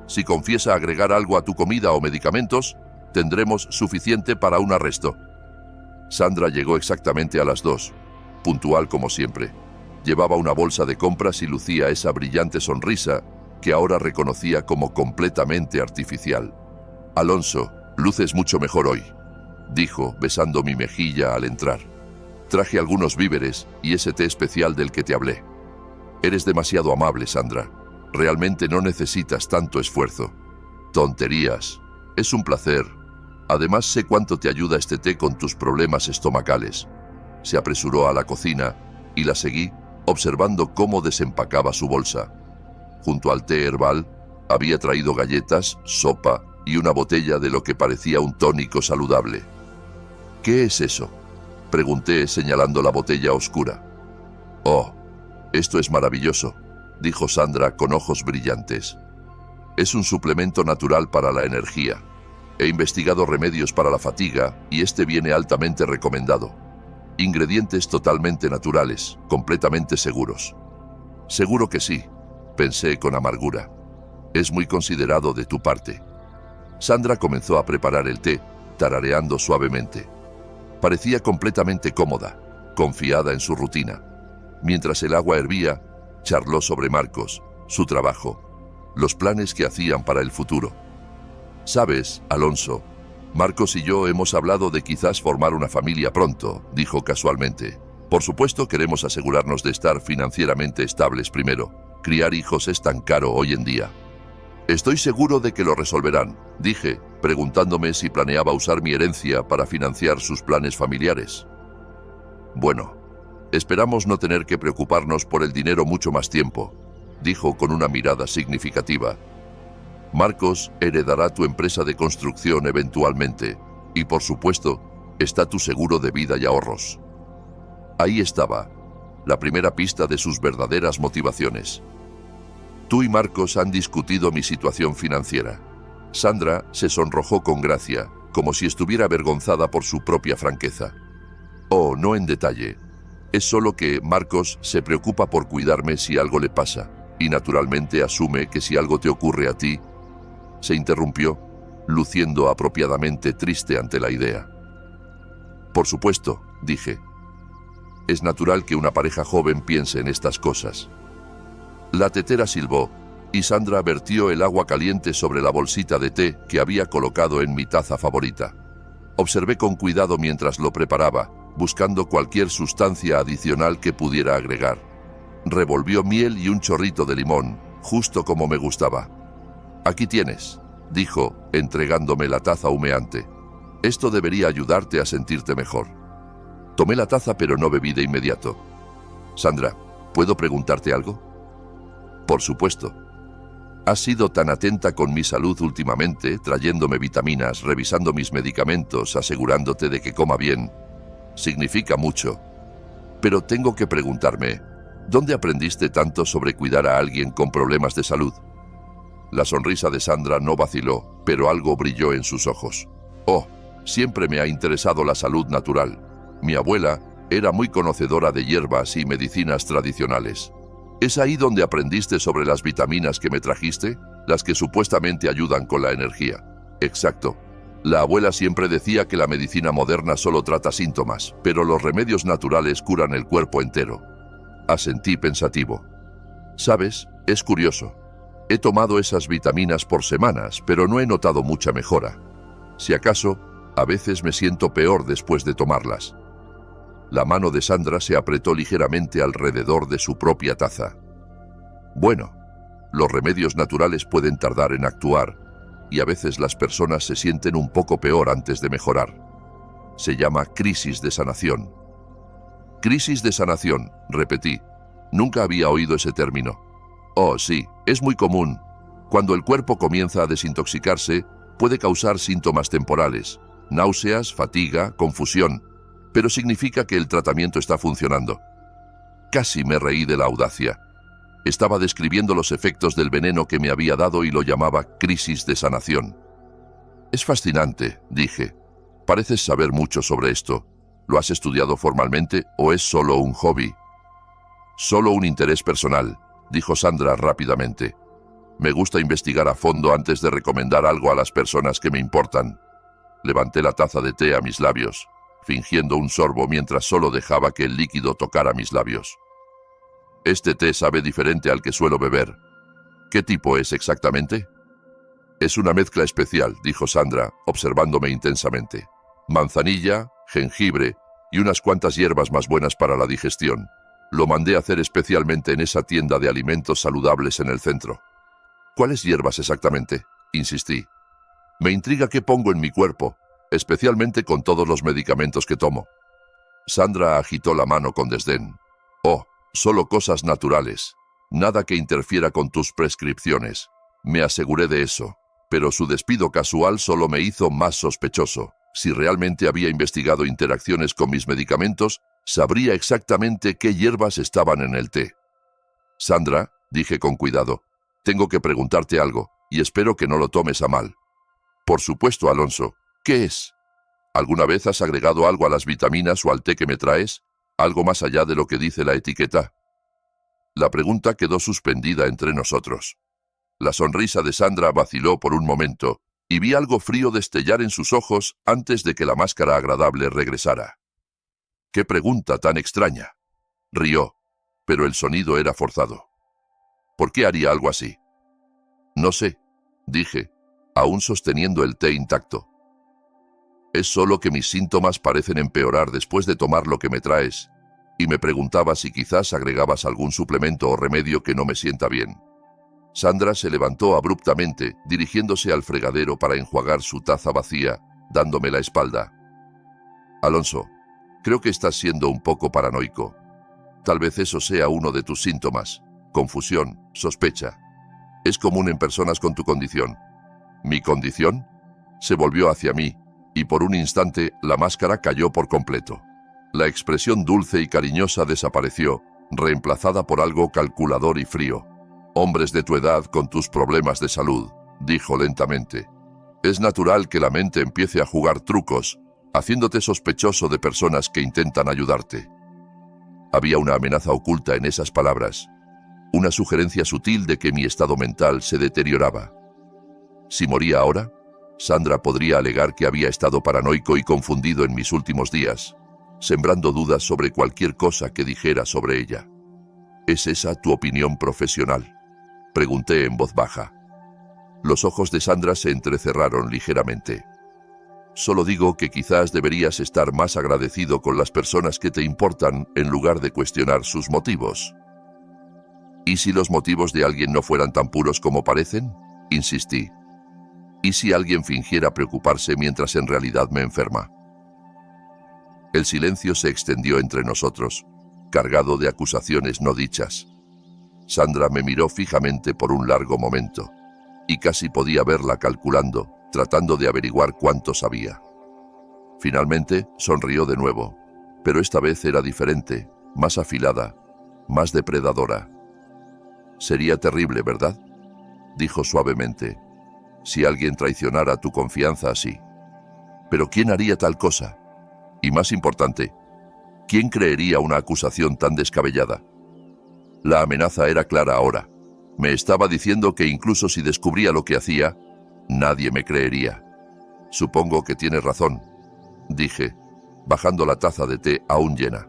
Si confiesa agregar algo a tu comida o medicamentos, tendremos suficiente para un arresto». Sandra llegó exactamente a las 2, puntual como siempre. Llevaba una bolsa de compras y lucía esa brillante sonrisa que ahora reconocía como completamente artificial. «Alonso, luces mucho mejor hoy», dijo, besando mi mejilla al entrar. «Traje algunos víveres y ese té especial del que te hablé. Eres demasiado amable, Sandra. Realmente no necesitas tanto esfuerzo». «Tonterías. Es un placer. Además sé cuánto te ayuda este té con tus problemas estomacales». Se apresuró a la cocina y la seguí, observando cómo desempacaba su bolsa. Junto al té herbal, había traído galletas, sopa y una botella de lo que parecía un tónico saludable. «¿Qué es eso?», pregunté señalando la botella oscura. «Oh, esto es maravilloso», dijo Sandra con ojos brillantes. «Es un suplemento natural para la energía. He investigado remedios para la fatiga y este viene altamente recomendado. Ingredientes totalmente naturales, completamente seguros». «Seguro que sí», pensé con amargura. «Es muy considerado de tu parte». Sandra comenzó a preparar el té, tarareando suavemente. Parecía completamente cómoda, confiada en su rutina. Mientras el agua hervía, charló sobre Marcos, su trabajo, los planes que hacían para el futuro. «Sabes, Alonso, Marcos y yo hemos hablado de quizás formar una familia pronto, dijo casualmente. Por supuesto, queremos asegurarnos de estar financieramente estables primero. Criar hijos es tan caro hoy en día. Estoy seguro de que lo resolverán, dije, preguntándome si planeaba usar mi herencia para financiar sus planes familiares. Bueno, esperamos no tener que preocuparnos por el dinero mucho más tiempo, dijo con una mirada significativa. Marcos heredará tu empresa de construcción eventualmente, y por supuesto, está tu seguro de vida y ahorros. Ahí estaba, la primera pista de sus verdaderas motivaciones. Tú y Marcos han discutido mi situación financiera. Sandra se sonrojó con gracia, como si estuviera avergonzada por su propia franqueza. Oh, no en detalle. Es solo que Marcos se preocupa por cuidarme si algo le pasa, y naturalmente asume que si algo te ocurre a ti, se interrumpió, luciendo apropiadamente triste ante la idea. Por supuesto, dije. Es natural que una pareja joven piense en estas cosas. La tetera silbó, y Sandra vertió el agua caliente sobre la bolsita de té que había colocado en mi taza favorita. Observé con cuidado mientras lo preparaba, buscando cualquier sustancia adicional que pudiera agregar. Revolvió miel y un chorrito de limón, justo como me gustaba. Aquí tienes, dijo, entregándome la taza humeante. Esto debería ayudarte a sentirte mejor. Tomé la taza pero no bebí de inmediato. Sandra, ¿puedo preguntarte algo? Por supuesto. Has sido tan atenta con mi salud últimamente, trayéndome vitaminas, revisando mis medicamentos, asegurándote de que coma bien. Significa mucho. Pero tengo que preguntarme, ¿dónde aprendiste tanto sobre cuidar a alguien con problemas de salud? La sonrisa de Sandra no vaciló, pero algo brilló en sus ojos. Oh, siempre me ha interesado la salud natural. Mi abuela era muy conocedora de hierbas y medicinas tradicionales. ¿Es ahí donde aprendiste sobre las vitaminas que me trajiste? Las que supuestamente ayudan con la energía. Exacto. La abuela siempre decía que la medicina moderna solo trata síntomas, pero los remedios naturales curan el cuerpo entero. Asentí pensativo. ¿Sabes? Es curioso. He tomado esas vitaminas por semanas, pero no he notado mucha mejora. Si acaso, a veces me siento peor después de tomarlas. La mano de Sandra se apretó ligeramente alrededor de su propia taza. Bueno, los remedios naturales pueden tardar en actuar, y a veces las personas se sienten un poco peor antes de mejorar. Se llama crisis de sanación. Crisis de sanación, repetí. Nunca había oído ese término. Oh, sí, es muy común. Cuando el cuerpo comienza a desintoxicarse, puede causar síntomas temporales, náuseas, fatiga, confusión, pero significa que el tratamiento está funcionando. Casi me reí de la audacia. Estaba describiendo los efectos del veneno que me había dado y lo llamaba crisis de sanación. Es fascinante, dije. Pareces saber mucho sobre esto. ¿Lo has estudiado formalmente o es solo un hobby? Solo un interés personal, dijo Sandra rápidamente. Me gusta investigar a fondo antes de recomendar algo a las personas que me importan. Levanté la taza de té a mis labios, fingiendo un sorbo mientras solo dejaba que el líquido tocara mis labios. Este té sabe diferente al que suelo beber. ¿Qué tipo es exactamente? Es una mezcla especial, dijo Sandra, observándome intensamente. Manzanilla, jengibre y unas cuantas hierbas más buenas para la digestión. Lo mandé a hacer especialmente en esa tienda de alimentos saludables en el centro. ¿Cuáles hierbas exactamente? Insistí. Me intriga qué pongo en mi cuerpo, especialmente con todos los medicamentos que tomo. Sandra agitó la mano con desdén. Oh, solo cosas naturales. Nada que interfiera con tus prescripciones. Me aseguré de eso, pero su despido casual solo me hizo más sospechoso. Si realmente había investigado interacciones con mis medicamentos, sabría exactamente qué hierbas estaban en el té. Sandra, dije con cuidado, tengo que preguntarte algo, y espero que no lo tomes a mal. Por supuesto, Alonso. ¿Qué es? ¿Alguna vez has agregado algo a las vitaminas o al té que me traes? ¿Algo más allá de lo que dice la etiqueta? La pregunta quedó suspendida entre nosotros. La sonrisa de Sandra vaciló por un momento, y vi algo frío destellar en sus ojos antes de que la máscara agradable regresara. ¡Qué pregunta tan extraña! Rió, pero el sonido era forzado. ¿Por qué haría algo así? No sé, dije, aún sosteniendo el té intacto. Es solo que mis síntomas parecen empeorar después de tomar lo que me traes, y me preguntaba si quizás agregabas algún suplemento o remedio que no me sienta bien. Sandra se levantó abruptamente, dirigiéndose al fregadero para enjuagar su taza vacía, dándome la espalda. Alonso, creo que estás siendo un poco paranoico. Tal vez eso sea uno de tus síntomas. Confusión, sospecha. Es común en personas con tu condición. ¿Mi condición? Se volvió hacia mí, y por un instante la máscara cayó por completo. La expresión dulce y cariñosa desapareció, reemplazada por algo calculador y frío. Hombres de tu edad con tus problemas de salud, dijo lentamente. Es natural que la mente empiece a jugar trucos, haciéndote sospechoso de personas que intentan ayudarte. Había una amenaza oculta en esas palabras, una sugerencia sutil de que mi estado mental se deterioraba. Si moría ahora, Sandra podría alegar que había estado paranoico y confundido en mis últimos días, sembrando dudas sobre cualquier cosa que dijera sobre ella. ¿Es esa tu opinión profesional?, pregunté en voz baja. Los ojos de Sandra se entrecerraron ligeramente. Solo digo que quizás deberías estar más agradecido con las personas que te importan en lugar de cuestionar sus motivos. ¿Y si los motivos de alguien no fueran tan puros como parecen?, insistí. ¿Y si alguien fingiera preocuparse mientras en realidad me enferma? El silencio se extendió entre nosotros, cargado de acusaciones no dichas. Sandra me miró fijamente por un largo momento, y casi podía verla calculando, tratando de averiguar cuánto sabía. Finalmente sonrió de nuevo, pero esta vez era diferente, más afilada, más depredadora. «Sería terrible, ¿verdad?», dijo suavemente, «si alguien traicionara tu confianza así. Pero ¿quién haría tal cosa? Y más importante, ¿quién creería una acusación tan descabellada?». La amenaza era clara ahora. Me estaba diciendo que incluso si descubría lo que hacía, nadie me creería. «Supongo que tienes razón», dije, bajando la taza de té aún llena.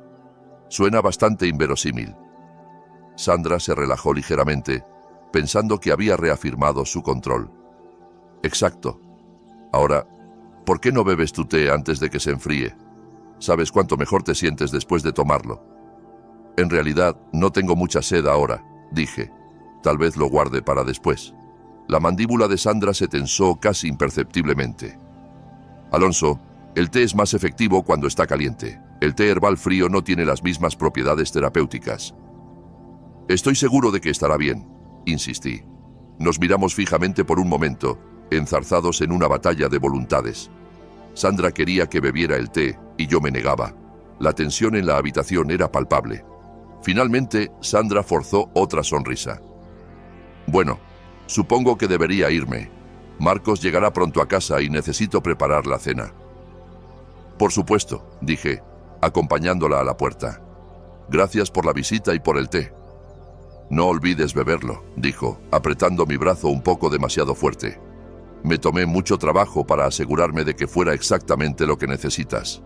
«Suena bastante inverosímil». Sandra se relajó ligeramente, pensando que había reafirmado su control. «Exacto. Ahora, ¿por qué no bebes tu té antes de que se enfríe? Sabes cuánto mejor te sientes después de tomarlo». «En realidad, no tengo mucha sed ahora», dije. «Tal vez lo guarde para después». La mandíbula de Sandra se tensó casi imperceptiblemente. «Alonso, el té es más efectivo cuando está caliente. El té herbal frío no tiene las mismas propiedades terapéuticas». «Estoy seguro de que estará bien», insistí. Nos miramos fijamente por un momento, enzarzados en una batalla de voluntades. Sandra quería que bebiera el té y yo me negaba. La tensión en la habitación era palpable. Finalmente, Sandra forzó otra sonrisa. «Bueno, supongo que debería irme. Marcos llegará pronto a casa y necesito preparar la cena». «Por supuesto», dije, acompañándola a la puerta. «Gracias por la visita y por el té». «No olvides beberlo», dijo, apretando mi brazo un poco demasiado fuerte. «Me tomé mucho trabajo para asegurarme de que fuera exactamente lo que necesitas».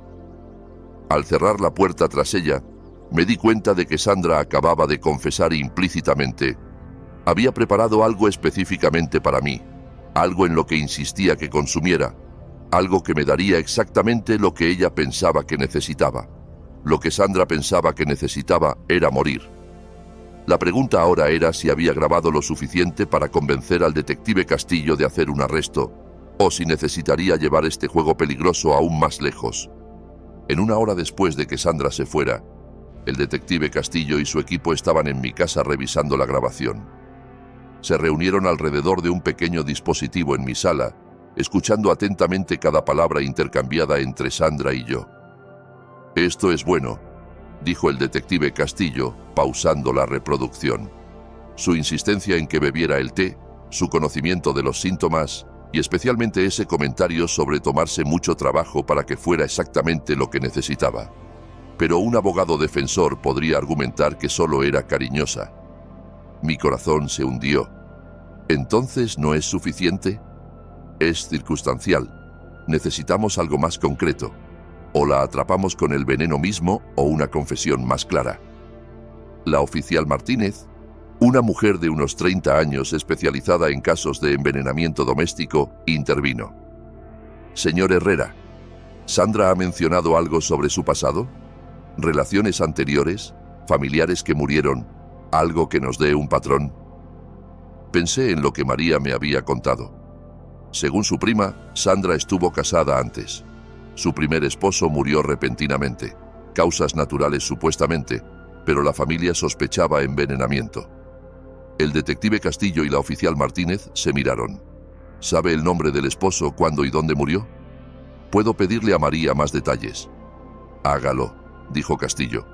Al cerrar la puerta tras ella, me di cuenta de que Sandra acababa de confesar implícitamente. Había preparado algo específicamente para mí, algo en lo que insistía que consumiera, algo que me daría exactamente lo que ella pensaba que necesitaba. Lo que Sandra pensaba que necesitaba era morir. La pregunta ahora era si había grabado lo suficiente para convencer al detective Castillo de hacer un arresto, o si necesitaría llevar este juego peligroso aún más lejos. En una hora después de que Sandra se fuera, el detective Castillo y su equipo estaban en mi casa revisando la grabación. Se reunieron alrededor de un pequeño dispositivo en mi sala, escuchando atentamente cada palabra intercambiada entre Sandra y yo. «Esto es bueno», dijo el detective Castillo, pausando la reproducción. Su insistencia en que bebiera el té, su conocimiento de los síntomas y especialmente ese comentario sobre tomarse mucho trabajo para que fuera exactamente lo que necesitaba. Pero un abogado defensor podría argumentar que solo era cariñosa. Mi corazón se hundió. ¿Entonces no es suficiente? Es circunstancial. Necesitamos algo más concreto. O la atrapamos con el veneno mismo o una confesión más clara. La oficial Martínez, una mujer de unos 30 años especializada en casos de envenenamiento doméstico, intervino. «Señor Herrera», ¿Sandra ha mencionado algo sobre su pasado? ¿Relaciones anteriores? ¿Familiares que murieron? ¿Algo que nos dé un patrón? Pensé en lo que María me había contado. Según su prima, Sandra estuvo casada antes. Su primer esposo murió repentinamente, causas naturales supuestamente, pero la familia sospechaba envenenamiento. El detective Castillo y la oficial Martínez se miraron. ¿Sabe el nombre del esposo, cuándo y dónde murió? Puedo pedirle a María más detalles. Hágalo, dijo Castillo.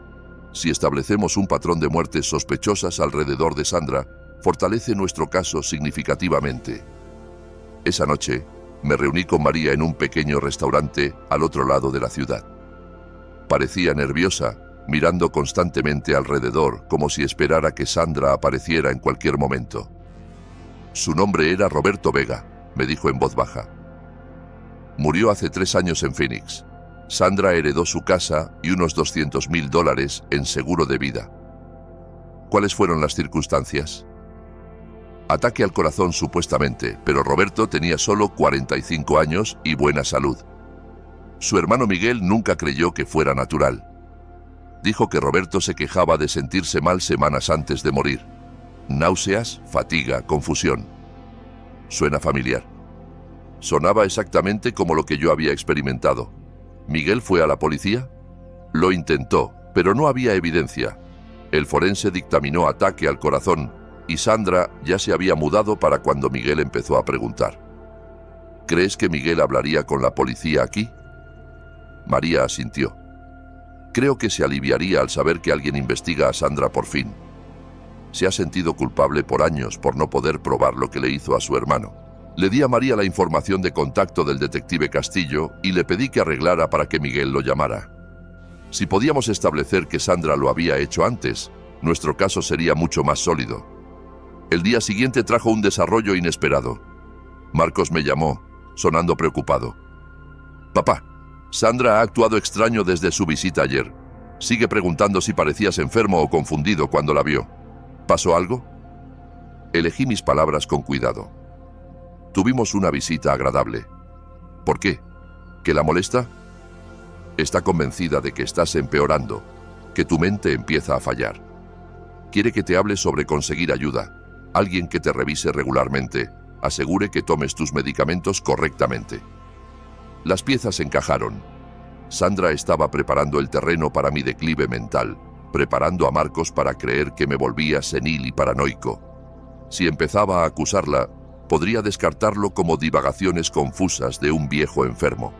Si establecemos un patrón de muertes sospechosas alrededor de Sandra, fortalece nuestro caso significativamente. Esa noche, me reuní con María en un pequeño restaurante al otro lado de la ciudad. Parecía nerviosa, mirando constantemente alrededor, como si esperara que Sandra apareciera en cualquier momento. Su nombre era Roberto Vega, me dijo en voz baja. Murió hace 3 años en Phoenix. Sandra heredó su casa y unos $200,000 en seguro de vida. ¿Cuáles fueron las circunstancias? Ataque al corazón supuestamente, pero Roberto tenía solo 45 años y buena salud. Su hermano Miguel nunca creyó que fuera natural. Dijo que Roberto se quejaba de sentirse mal semanas antes de morir. Náuseas, fatiga, confusión. Suena familiar. Sonaba exactamente como lo que yo había experimentado. ¿Miguel fue a la policía? Lo intentó, pero no había evidencia. El forense dictaminó ataque al corazón y Sandra ya se había mudado para cuando Miguel empezó a preguntar. ¿Crees que Miguel hablaría con la policía aquí? María asintió. Creo que se aliviaría al saber que alguien investiga a Sandra por fin. Se ha sentido culpable por años por no poder probar lo que le hizo a su hermano. Le di a María la información de contacto del detective Castillo y le pedí que arreglara para que Miguel lo llamara. Si podíamos establecer que Sandra lo había hecho antes, nuestro caso sería mucho más sólido. El día siguiente trajo un desarrollo inesperado. Marcos me llamó, sonando preocupado. Papá, Sandra ha actuado extraño desde su visita ayer. Sigue preguntando si parecías enfermo o confundido cuando la vio. ¿Pasó algo? Elegí mis palabras con cuidado. Tuvimos una visita agradable. ¿Por qué? ¿Que la molesta? Está convencida de que estás empeorando, que tu mente empieza a fallar. Quiere que te hable sobre conseguir ayuda, alguien que te revise regularmente, asegure que tomes tus medicamentos correctamente. Las piezas encajaron. Sandra estaba preparando el terreno para mi declive mental, preparando a Marcos para creer que me volvía senil y paranoico. Si empezaba a acusarla, podría descartarlo como divagaciones confusas de un viejo enfermo.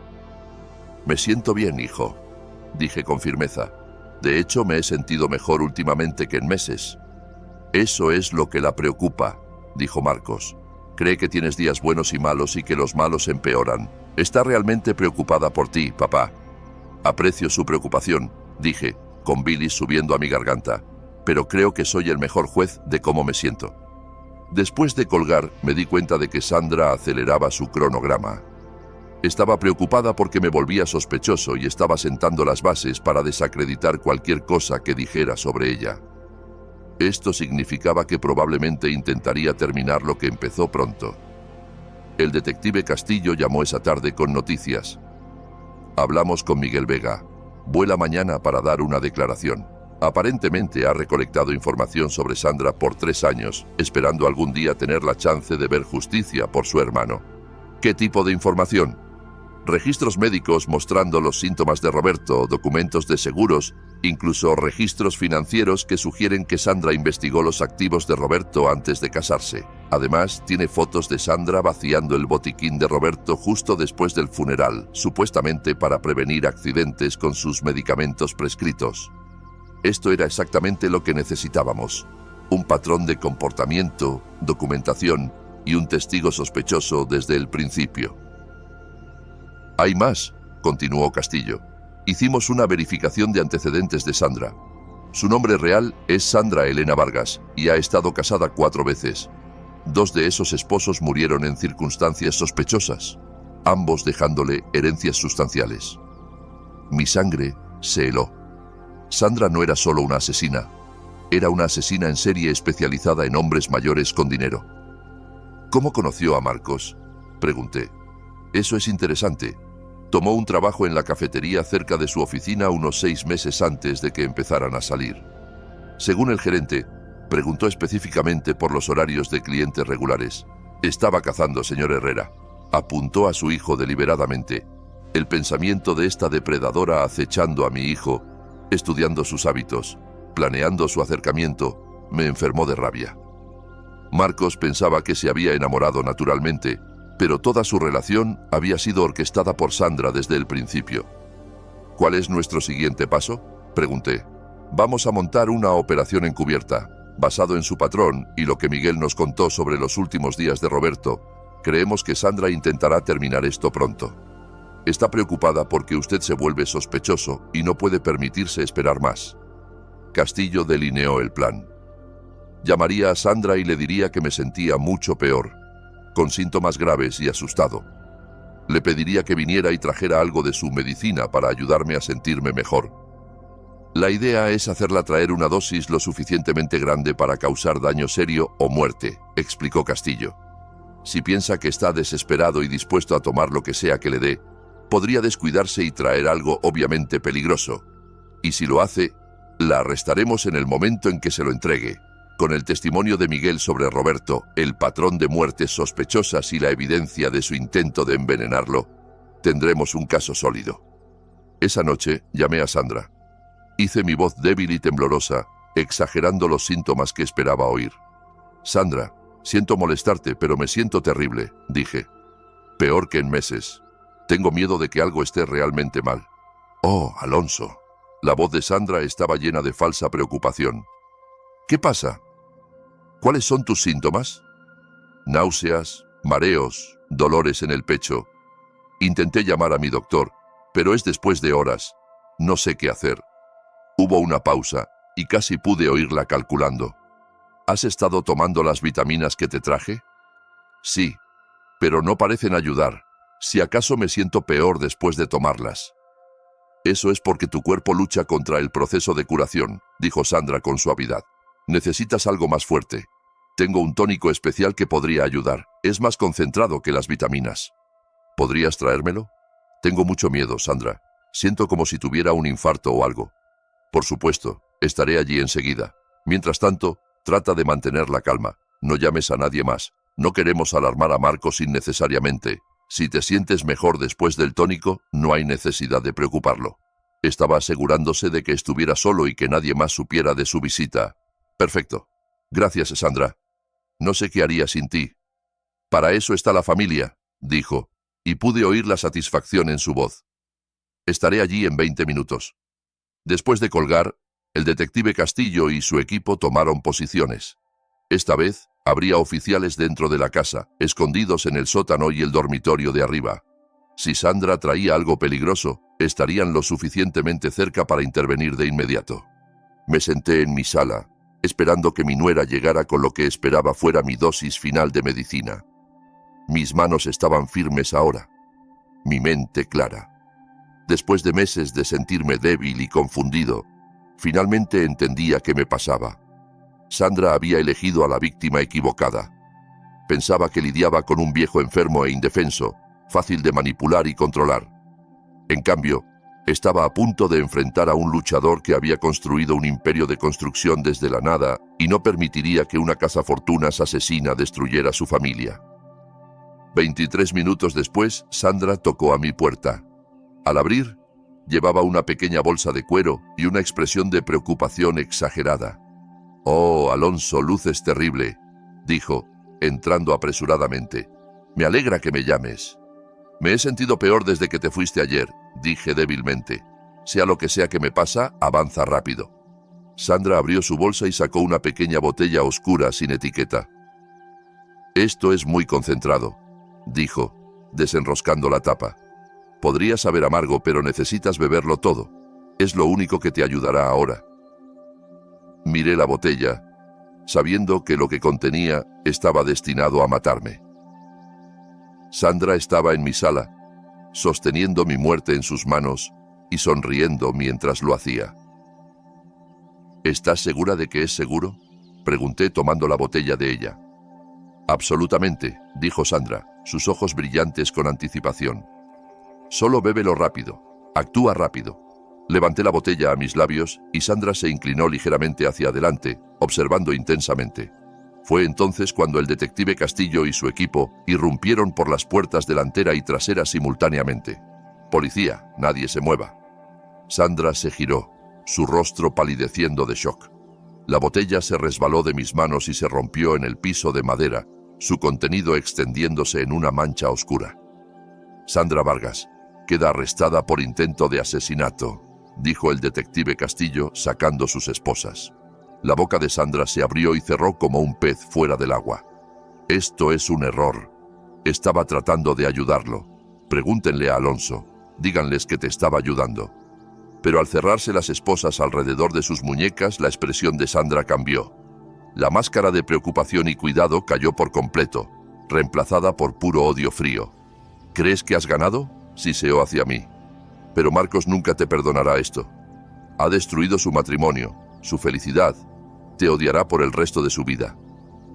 Me siento bien, hijo, dije con firmeza. De hecho, me he sentido mejor últimamente que en meses. Eso es lo que la preocupa, dijo Marcos. Cree que tienes días buenos y malos y que los malos empeoran. Está realmente preocupada por ti, papá. Aprecio su preocupación, dije, con bilis subiendo a mi garganta, pero creo que soy el mejor juez de cómo me siento. Después de colgar, me di cuenta de que Sandra aceleraba su cronograma. Estaba preocupada porque me volvía sospechoso y estaba sentando las bases para desacreditar cualquier cosa que dijera sobre ella. Esto significaba que probablemente intentaría terminar lo que empezó pronto. El detective Castillo llamó esa tarde con noticias. Hablamos con Miguel Vega. Vuela mañana para dar una declaración. Aparentemente ha recolectado información sobre Sandra por 3 años, esperando algún día tener la chance de ver justicia por su hermano. ¿Qué tipo de información? Registros médicos mostrando los síntomas de Roberto, documentos de seguros, incluso registros financieros que sugieren que Sandra investigó los activos de Roberto antes de casarse. Además, tiene fotos de Sandra vaciando el botiquín de Roberto justo después del funeral, supuestamente para prevenir accidentes con sus medicamentos prescritos. Esto era exactamente lo que necesitábamos. Un patrón de comportamiento, documentación y un testigo sospechoso desde el principio. Hay más, continuó Castillo. Hicimos una verificación de antecedentes de Sandra. Su nombre real es Sandra Elena Vargas y ha estado casada 4 veces. 2 de esos esposos murieron en circunstancias sospechosas, ambos dejándole herencias sustanciales. Mi sangre se heló. Sandra no era solo una asesina, era una asesina en serie especializada en hombres mayores con dinero. ¿Cómo conoció a Marcos?, pregunté. Eso es interesante. Tomó un trabajo en la cafetería cerca de su oficina unos 6 meses antes de que empezaran a salir. Según el gerente, preguntó específicamente por los horarios de clientes regulares. Estaba cazando, señor Herrera. Apuntó a su hijo deliberadamente. El pensamiento de esta depredadora acechando a mi hijo, estudiando sus hábitos, planeando su acercamiento, me enfermó de rabia. Marcos pensaba que se había enamorado naturalmente, pero toda su relación había sido orquestada por Sandra desde el principio. ¿Cuál es nuestro siguiente paso?, pregunté. Vamos a montar una operación encubierta, basado en su patrón y lo que Miguel nos contó sobre los últimos días de Roberto. Creemos que Sandra intentará terminar esto pronto. Está preocupada porque usted se vuelve sospechoso y no puede permitirse esperar más. Castillo delineó el plan. Llamaría a Sandra y le diría que me sentía mucho peor, con síntomas graves y asustado. Le pediría que viniera y trajera algo de su medicina para ayudarme a sentirme mejor. La idea es hacerla traer una dosis lo suficientemente grande para causar daño serio o muerte, explicó Castillo. Si piensa que está desesperado y dispuesto a tomar lo que sea que le dé, podría descuidarse y traer algo obviamente peligroso. Y si lo hace, la arrestaremos en el momento en que se lo entregue. Con el testimonio de Miguel sobre Roberto, el patrón de muertes sospechosas y la evidencia de su intento de envenenarlo, tendremos un caso sólido. Esa noche llamé a Sandra. Hice mi voz débil y temblorosa, exagerando los síntomas que esperaba oír. Sandra, siento molestarte, pero me siento terrible, dije. Peor que en meses. Tengo miedo de que algo esté realmente mal. Oh, Alonso. La voz de Sandra estaba llena de falsa preocupación. ¿Qué pasa? ¿Cuáles son tus síntomas? Náuseas, mareos, dolores en el pecho. Intenté llamar a mi doctor, pero es después de horas. No sé qué hacer. Hubo una pausa y casi pude oírla calculando. ¿Has estado tomando las vitaminas que te traje? Sí, pero no parecen ayudar. Si acaso me siento peor después de tomarlas. Eso es porque tu cuerpo lucha contra el proceso de curación, dijo Sandra con suavidad. Necesitas algo más fuerte. Tengo un tónico especial que podría ayudar. Es más concentrado que las vitaminas. ¿Podrías traérmelo? Tengo mucho miedo, Sandra. Siento como si tuviera un infarto o algo. Por supuesto, estaré allí enseguida. Mientras tanto, trata de mantener la calma. No llames a nadie más. No queremos alarmar a Marcos innecesariamente. Si te sientes mejor después del tónico, no hay necesidad de preocuparlo. Estaba asegurándose de que estuviera solo y que nadie más supiera de su visita. Perfecto. Gracias, Sandra. No sé qué haría sin ti. Para eso está la familia, dijo, y pude oír la satisfacción en su voz. Estaré allí en 20 minutos. Después de colgar, el detective Castillo y su equipo tomaron posiciones. Esta vez, habría oficiales dentro de la casa, escondidos en el sótano y el dormitorio de arriba. Si Sandra traía algo peligroso, estarían lo suficientemente cerca para intervenir de inmediato. Me senté en mi sala, esperando que mi nuera llegara con lo que esperaba fuera mi dosis final de medicina. Mis manos estaban firmes ahora, mi mente clara. Después de meses de sentirme débil y confundido, finalmente entendía qué me pasaba. Sandra había elegido a la víctima equivocada. Pensaba que lidiaba con un viejo enfermo e indefenso, fácil de manipular y controlar. En cambio, estaba a punto de enfrentar a un luchador que había construido un imperio de construcción desde la nada y no permitiría que una cazafortunas asesina destruyera su familia. 23 minutos después, Sandra tocó a mi puerta. Al abrir, llevaba una pequeña bolsa de cuero y una expresión de preocupación exagerada. «Oh, Alonso, luces terrible», dijo, entrando apresuradamente. «Me alegra que me llames». «Me he sentido peor desde que te fuiste ayer», dije débilmente. «Sea lo que sea que me pasa, avanza rápido». Sandra abrió su bolsa y sacó una pequeña botella oscura sin etiqueta. «Esto es muy concentrado», dijo, desenroscando la tapa. «Podría saber amargo, pero necesitas beberlo todo. Es lo único que te ayudará ahora». Miré la botella, sabiendo que lo que contenía estaba destinado a matarme. Sandra estaba en mi sala, sosteniendo mi muerte en sus manos y sonriendo mientras lo hacía. «¿Estás segura de que es seguro?», pregunté tomando la botella de ella. «Absolutamente», dijo Sandra, sus ojos brillantes con anticipación. Solo bébelo rápido. Actúa rápido. Levanté la botella a mis labios y Sandra se inclinó ligeramente hacia adelante, observando intensamente. Fue entonces cuando el detective Castillo y su equipo irrumpieron por las puertas delantera y trasera simultáneamente. «Policía, nadie se mueva». Sandra se giró, su rostro palideciendo de shock. La botella se resbaló de mis manos y se rompió en el piso de madera, su contenido extendiéndose en una mancha oscura. «Sandra Vargas queda arrestada por intento de asesinato», dijo el detective Castillo sacando sus esposas. La boca de Sandra se abrió y cerró como un pez fuera del agua. «Esto es un error. Estaba tratando de ayudarlo. Pregúntenle a Alonso. Díganles que te estaba ayudando». Pero al cerrarse las esposas alrededor de sus muñecas, la expresión de Sandra cambió. La máscara de preocupación y cuidado cayó por completo, reemplazada por puro odio frío. «¿Crees que has ganado?», siseó hacia mí. «Pero Marcos nunca te perdonará esto. Ha destruido su matrimonio, su felicidad. Te odiará por el resto de su vida».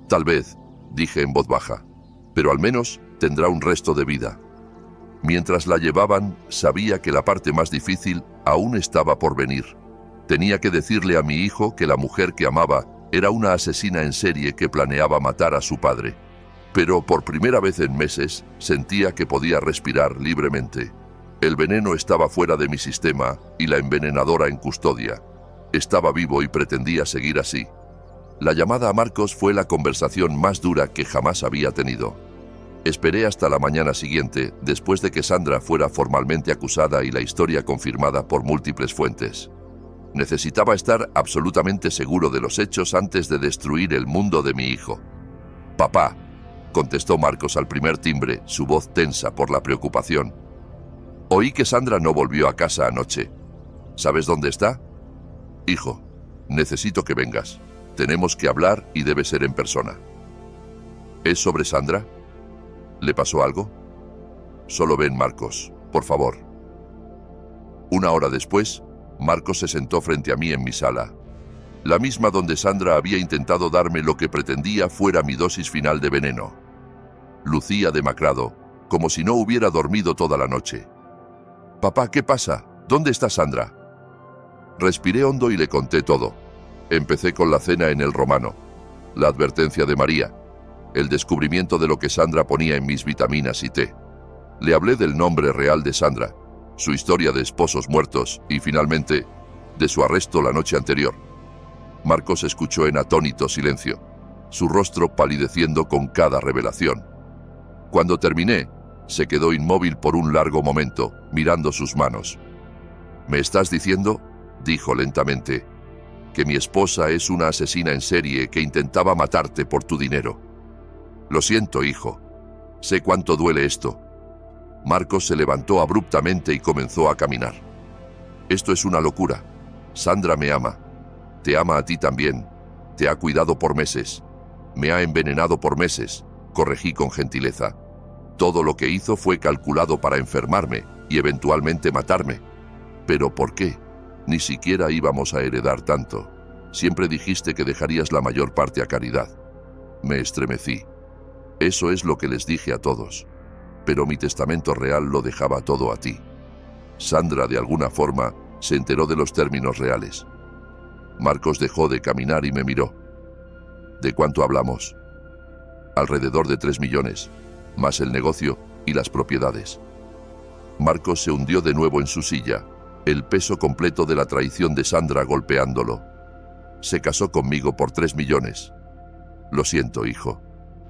«Tal vez», dije en voz baja, «pero al menos tendrá un resto de vida». Mientras la llevaban, sabía que la parte más difícil aún estaba por venir. Tenía que decirle a mi hijo que la mujer que amaba era una asesina en serie que planeaba matar a su padre. Pero por primera vez en meses sentía que podía respirar libremente. El veneno estaba fuera de mi sistema y la envenenadora en custodia. Estaba vivo y pretendía seguir así. La llamada a Marcos fue la conversación más dura que jamás había tenido. Esperé hasta la mañana siguiente, después de que Sandra fuera formalmente acusada y la historia confirmada por múltiples fuentes. Necesitaba estar absolutamente seguro de los hechos antes de destruir el mundo de mi hijo. «Papá», contestó Marcos al primer timbre, su voz tensa por la preocupación. «Oí que Sandra no volvió a casa anoche. ¿Sabes dónde está?» «Hijo, necesito que vengas. Tenemos que hablar y debe ser en persona». «¿Es sobre Sandra? ¿Le pasó algo?» «Solo ven, Marcos, por favor». Una hora después, Marcos se sentó frente a mí en mi sala, la misma donde Sandra había intentado darme lo que pretendía fuera mi dosis final de veneno. Lucía demacrado, como si no hubiera dormido toda la noche. «Papá, ¿qué pasa? ¿Dónde está Sandra?» Respiré hondo y le conté todo. Empecé con la cena en el Romano, la advertencia de María, el descubrimiento de lo que Sandra ponía en mis vitaminas y té. Le hablé del nombre real de Sandra, su historia de esposos muertos y, finalmente, de su arresto la noche anterior. Marcos escuchó en atónito silencio, su rostro palideciendo con cada revelación. Cuando terminé, se quedó inmóvil por un largo momento, mirando sus manos. «¿Me estás diciendo?», dijo lentamente, «que mi esposa es una asesina en serie que intentaba matarte por tu dinero». «Lo siento, hijo. Sé cuánto duele esto». Marcos se levantó abruptamente y comenzó a caminar. «Esto es una locura. Sandra me ama. Te ama a ti también. Te ha cuidado por meses. Me ha envenenado por meses», corregí con gentileza. «Todo lo que hizo fue calculado para enfermarme y eventualmente matarme». «¿Pero por qué? Ni siquiera íbamos a heredar tanto. Siempre dijiste que dejarías la mayor parte a caridad». Me estremecí. «Eso es lo que les dije a todos. Pero mi testamento real lo dejaba todo a ti». Sandra, de alguna forma, se enteró de los términos reales. Marcos dejó de caminar y me miró. «¿De cuánto hablamos?» «Alrededor de 3 millones, más el negocio y las propiedades». Marcos se hundió de nuevo en su silla, el peso completo de la traición de Sandra golpeándolo. «Se casó conmigo por 3 millones. Lo siento, hijo.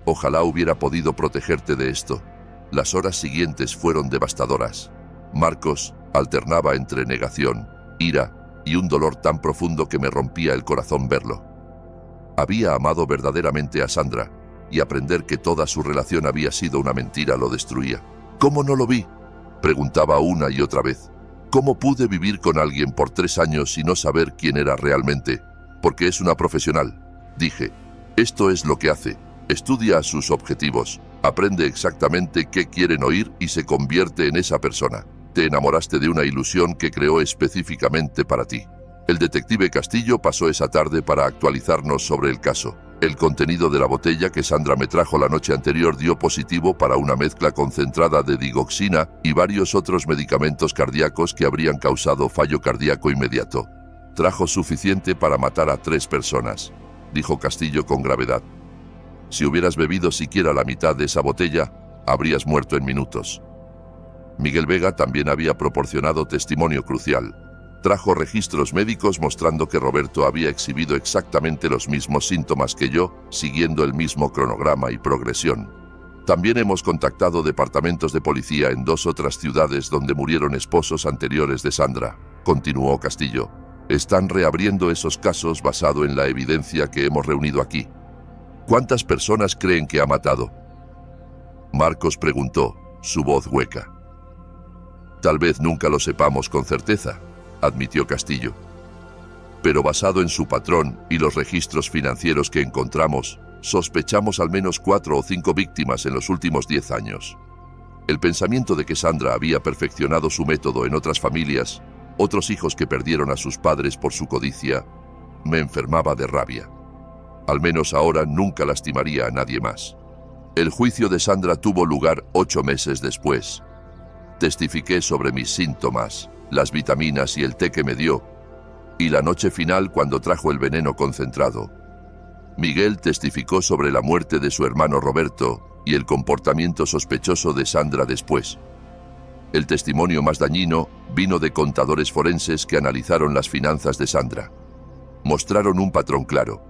Ojalá hubiera podido protegerte de esto». Las horas siguientes fueron devastadoras. Marcos alternaba entre negación, ira y un dolor tan profundo que me rompía el corazón verlo. Había amado verdaderamente a Sandra, y aprender que toda su relación había sido una mentira lo destruía. «¿Cómo no lo vi?», preguntaba una y otra vez. «¿Cómo pude vivir con alguien por 3 años y no saber quién era realmente? Porque es una profesional», dije. «Esto es lo que hace. Estudia sus objetivos, aprende exactamente qué quieren oír y se convierte en esa persona. Te enamoraste de una ilusión que creó específicamente para ti». El detective Castillo pasó esa tarde para actualizarnos sobre el caso. El contenido de la botella que Sandra me trajo la noche anterior dio positivo para una mezcla concentrada de digoxina y varios otros medicamentos cardíacos que habrían causado fallo cardíaco inmediato. Trajo suficiente para matar a 3 personas, dijo Castillo con gravedad. Si hubieras bebido siquiera la mitad de esa botella, habrías muerto en minutos. Miguel Vega también había proporcionado testimonio crucial. Trajo registros médicos mostrando que Roberto había exhibido exactamente los mismos síntomas que yo, siguiendo el mismo cronograma y progresión. También hemos contactado departamentos de policía en 2 otras ciudades donde murieron esposos anteriores de Sandra, continuó Castillo. Están reabriendo esos casos basado en la evidencia que hemos reunido aquí. ¿Cuántas personas creen que ha matado? Marcos preguntó, su voz hueca. Tal vez nunca lo sepamos con certeza, admitió Castillo. Pero basado en su patrón y los registros financieros que encontramos, sospechamos al menos 4 o 5 víctimas en los últimos 10 años. El pensamiento de que Sandra había perfeccionado su método en otras familias, otros hijos que perdieron a sus padres por su codicia, me enfermaba de rabia. Al menos ahora nunca lastimaría a nadie más. El juicio de Sandra tuvo lugar 8 meses después. Testifiqué sobre mis síntomas, las vitaminas y el té que me dio, y la noche final cuando trajo el veneno concentrado. Miguel testificó sobre la muerte de su hermano Roberto y el comportamiento sospechoso de Sandra después. El testimonio más dañino vino de contadores forenses que analizaron las finanzas de Sandra. Mostraron un patrón claro.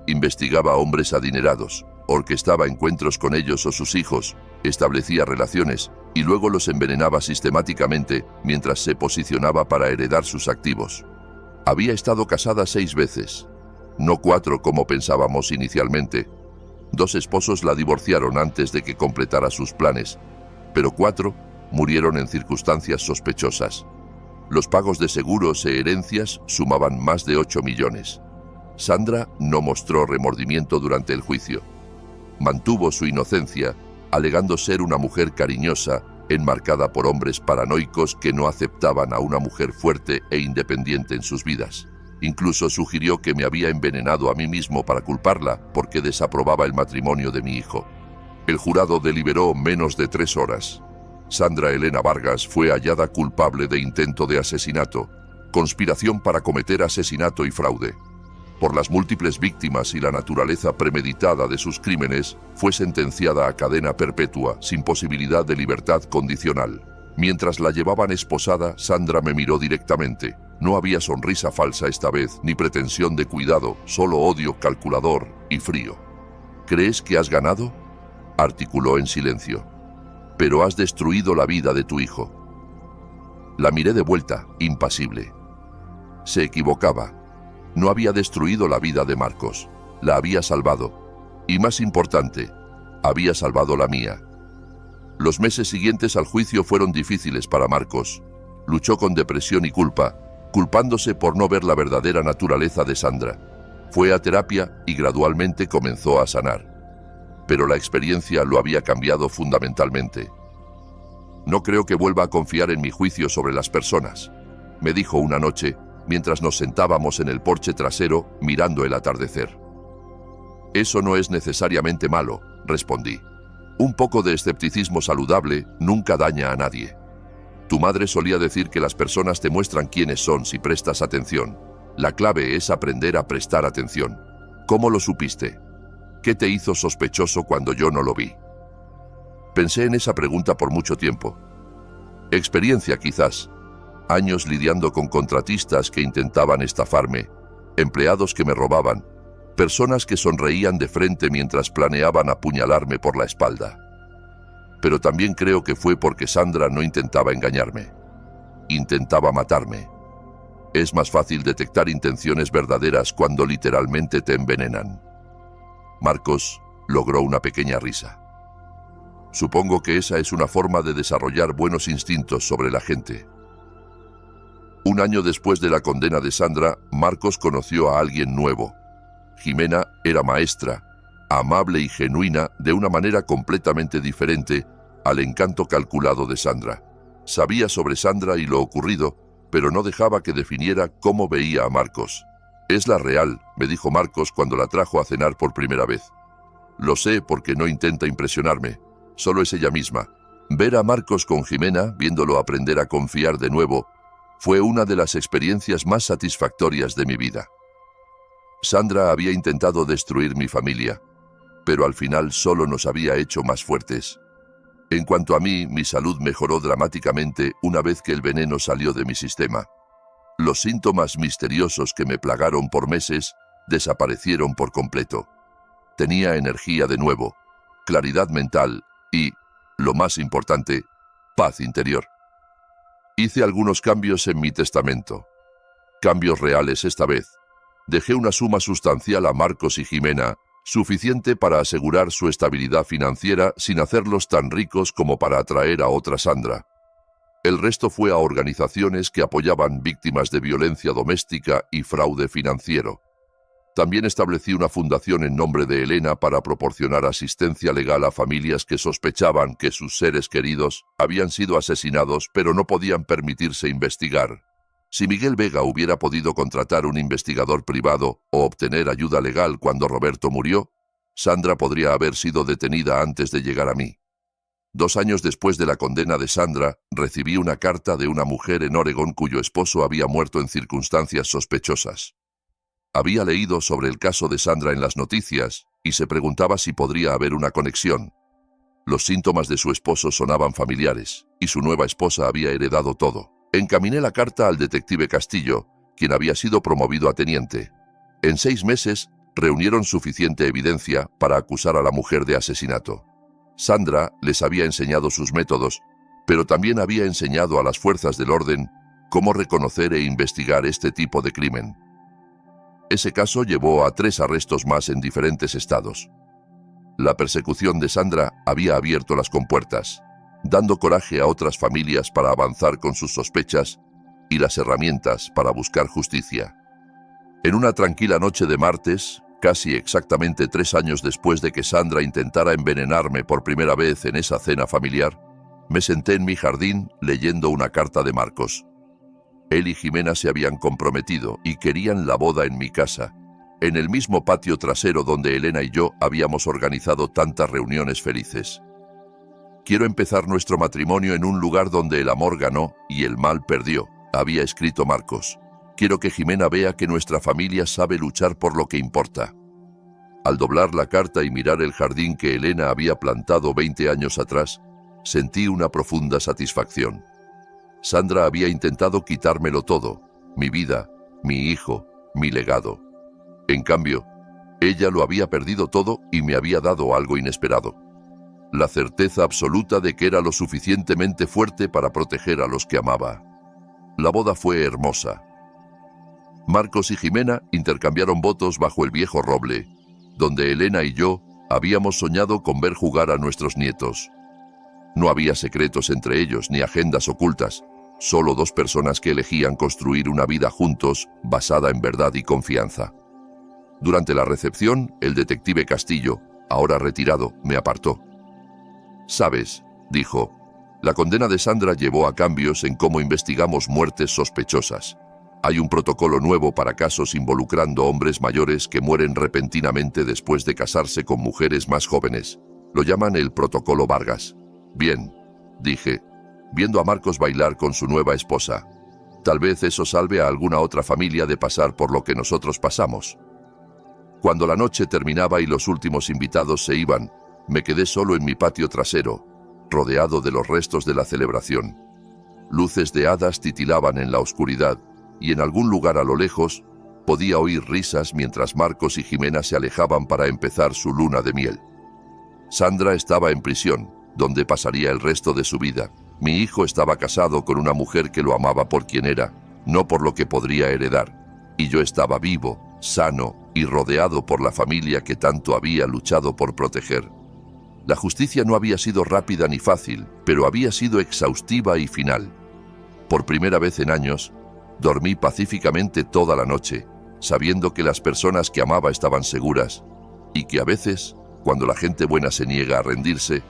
Investigaba a hombres adinerados, orquestaba encuentros con ellos o sus hijos, establecía relaciones y luego los envenenaba sistemáticamente mientras se posicionaba para heredar sus activos. Había estado casada 6 veces, no 4 como pensábamos inicialmente. 2 esposos la divorciaron antes de que completara sus planes, pero 4 murieron en circunstancias sospechosas. Los pagos de seguros e herencias sumaban más de 8 millones. Sandra no mostró remordimiento durante el juicio. Mantuvo su inocencia, alegando ser una mujer cariñosa, enmarcada por hombres paranoicos que no aceptaban a una mujer fuerte e independiente en sus vidas. Incluso sugirió que me había envenenado a mí mismo para culparla porque desaprobaba el matrimonio de mi hijo. El jurado deliberó menos de 3 horas. Sandra Elena Vargas fue hallada culpable de intento de asesinato, conspiración para cometer asesinato y fraude. Por las múltiples víctimas y la naturaleza premeditada de sus crímenes, fue sentenciada a cadena perpetua sin posibilidad de libertad condicional. Mientras la llevaban esposada, Sandra me miró directamente. No había sonrisa falsa esta vez, ni pretensión de cuidado, solo odio calculador y frío. ¿Crees que has ganado?, articuló en silencio. Pero has destruido la vida de tu hijo. La miré de vuelta, impasible. Se equivocaba. No había destruido la vida de Marcos, la había salvado. Y más importante, había salvado la mía. Los meses siguientes al juicio fueron difíciles para Marcos. Luchó con depresión y culpa, culpándose por no ver la verdadera naturaleza de Sandra. Fue a terapia y gradualmente comenzó a sanar. Pero la experiencia lo había cambiado fundamentalmente. No creo que vuelva a confiar en mi juicio sobre las personas, me dijo una noche, mientras nos sentábamos en el porche trasero mirando el atardecer. Eso no es necesariamente malo, respondí. Un poco de escepticismo saludable nunca daña a nadie. Tu madre solía decir que las personas te muestran quiénes son si prestas atención. La clave es aprender a prestar atención. ¿Cómo lo supiste? ¿Qué te hizo sospechoso cuando yo no lo vi? Pensé en esa pregunta por mucho tiempo. Experiencia, quizás. Años lidiando con contratistas que intentaban estafarme, empleados que me robaban, personas que sonreían de frente mientras planeaban apuñalarme por la espalda. Pero también creo que fue porque Sandra no intentaba engañarme. Intentaba matarme. Es más fácil detectar intenciones verdaderas cuando literalmente te envenenan. Marcos logró una pequeña risa. Supongo que esa es una forma de desarrollar buenos instintos sobre la gente. Un año después de la condena de Sandra, Marcos conoció a alguien nuevo. Jimena era maestra, amable y genuina de una manera completamente diferente al encanto calculado de Sandra. Sabía sobre Sandra y lo ocurrido, pero no dejaba que definiera cómo veía a Marcos. Es la real, me dijo Marcos cuando la trajo a cenar por primera vez. Lo sé porque no intenta impresionarme, solo es ella misma. Ver a Marcos con Jimena, viéndolo aprender a confiar de nuevo, fue una de las experiencias más satisfactorias de mi vida. Sandra había intentado destruir mi familia, pero al final solo nos había hecho más fuertes. En cuanto a mí, mi salud mejoró dramáticamente una vez que el veneno salió de mi sistema. Los síntomas misteriosos que me plagaron por meses desaparecieron por completo. Tenía energía de nuevo, claridad mental y, lo más importante, paz interior. Hice algunos cambios en mi testamento. Cambios reales esta vez. Dejé una suma sustancial a Marcos y Jimena, suficiente para asegurar su estabilidad financiera sin hacerlos tan ricos como para atraer a otra Sandra. El resto fue a organizaciones que apoyaban víctimas de violencia doméstica y fraude financiero. También establecí una fundación en nombre de Elena para proporcionar asistencia legal a familias que sospechaban que sus seres queridos habían sido asesinados pero no podían permitirse investigar. Si Miguel Vega hubiera podido contratar un investigador privado o obtener ayuda legal cuando Roberto murió, Sandra podría haber sido detenida antes de llegar a mí. 2 años después de la condena de Sandra, recibí una carta de una mujer en Oregón cuyo esposo había muerto en circunstancias sospechosas. Había leído sobre el caso de Sandra en las noticias y se preguntaba si podría haber una conexión. Los síntomas de su esposo sonaban familiares y su nueva esposa había heredado todo. Encaminé la carta al detective Castillo, quien había sido promovido a teniente. En 6 meses, reunieron suficiente evidencia para acusar a la mujer de asesinato. Sandra les había enseñado sus métodos, pero también había enseñado a las fuerzas del orden cómo reconocer e investigar este tipo de crimen. Ese caso llevó a 3 arrestos más en diferentes estados. La persecución de Sandra había abierto las compuertas, dando coraje a otras familias para avanzar con sus sospechas y las herramientas para buscar justicia. En una tranquila noche de martes, casi exactamente 3 años después de que Sandra intentara envenenarme por primera vez en esa cena familiar, me senté en mi jardín leyendo una carta de Marcos. Él y Jimena se habían comprometido y querían la boda en mi casa, en el mismo patio trasero donde Elena y yo habíamos organizado tantas reuniones felices. Quiero empezar nuestro matrimonio en un lugar donde el amor ganó y el mal perdió, había escrito Marcos. Quiero que Jimena vea que nuestra familia sabe luchar por lo que importa. Al doblar la carta y mirar el jardín que Elena había plantado 20 años atrás, sentí una profunda satisfacción. Sandra había intentado quitármelo todo, mi vida, mi hijo, mi legado. En cambio, ella lo había perdido todo y me había dado algo inesperado. La certeza absoluta de que era lo suficientemente fuerte para proteger a los que amaba. La boda fue hermosa. Marcos y Jimena intercambiaron votos bajo el viejo roble, donde Elena y yo habíamos soñado con ver jugar a nuestros nietos. No había secretos entre ellos ni agendas ocultas, solo 2 personas que elegían construir una vida juntos basada en verdad y confianza. Durante la recepción, el detective Castillo, ahora retirado, me apartó. «Sabes», dijo, «la condena de Sandra llevó a cambios en cómo investigamos muertes sospechosas. Hay un protocolo nuevo para casos involucrando hombres mayores que mueren repentinamente después de casarse con mujeres más jóvenes. Lo llaman el Protocolo Vargas». «Bien», dije, viendo a Marcos bailar con su nueva esposa. «Tal vez eso salve a alguna otra familia de pasar por lo que nosotros pasamos». Cuando la noche terminaba y los últimos invitados se iban, me quedé solo en mi patio trasero, rodeado de los restos de la celebración. Luces de hadas titilaban en la oscuridad, y en algún lugar a lo lejos podía oír risas mientras Marcos y Jimena se alejaban para empezar su luna de miel. Sandra estaba en prisión, donde pasaría el resto de su vida. Mi hijo estaba casado con una mujer que lo amaba por quien era, no por lo que podría heredar. Y yo estaba vivo, sano y rodeado por la familia que tanto había luchado por proteger. La justicia no había sido rápida ni fácil, pero había sido exhaustiva y final. Por primera vez en años, dormí pacíficamente toda la noche, sabiendo que las personas que amaba estaban seguras, y que a veces, cuando la gente buena se niega a rendirse,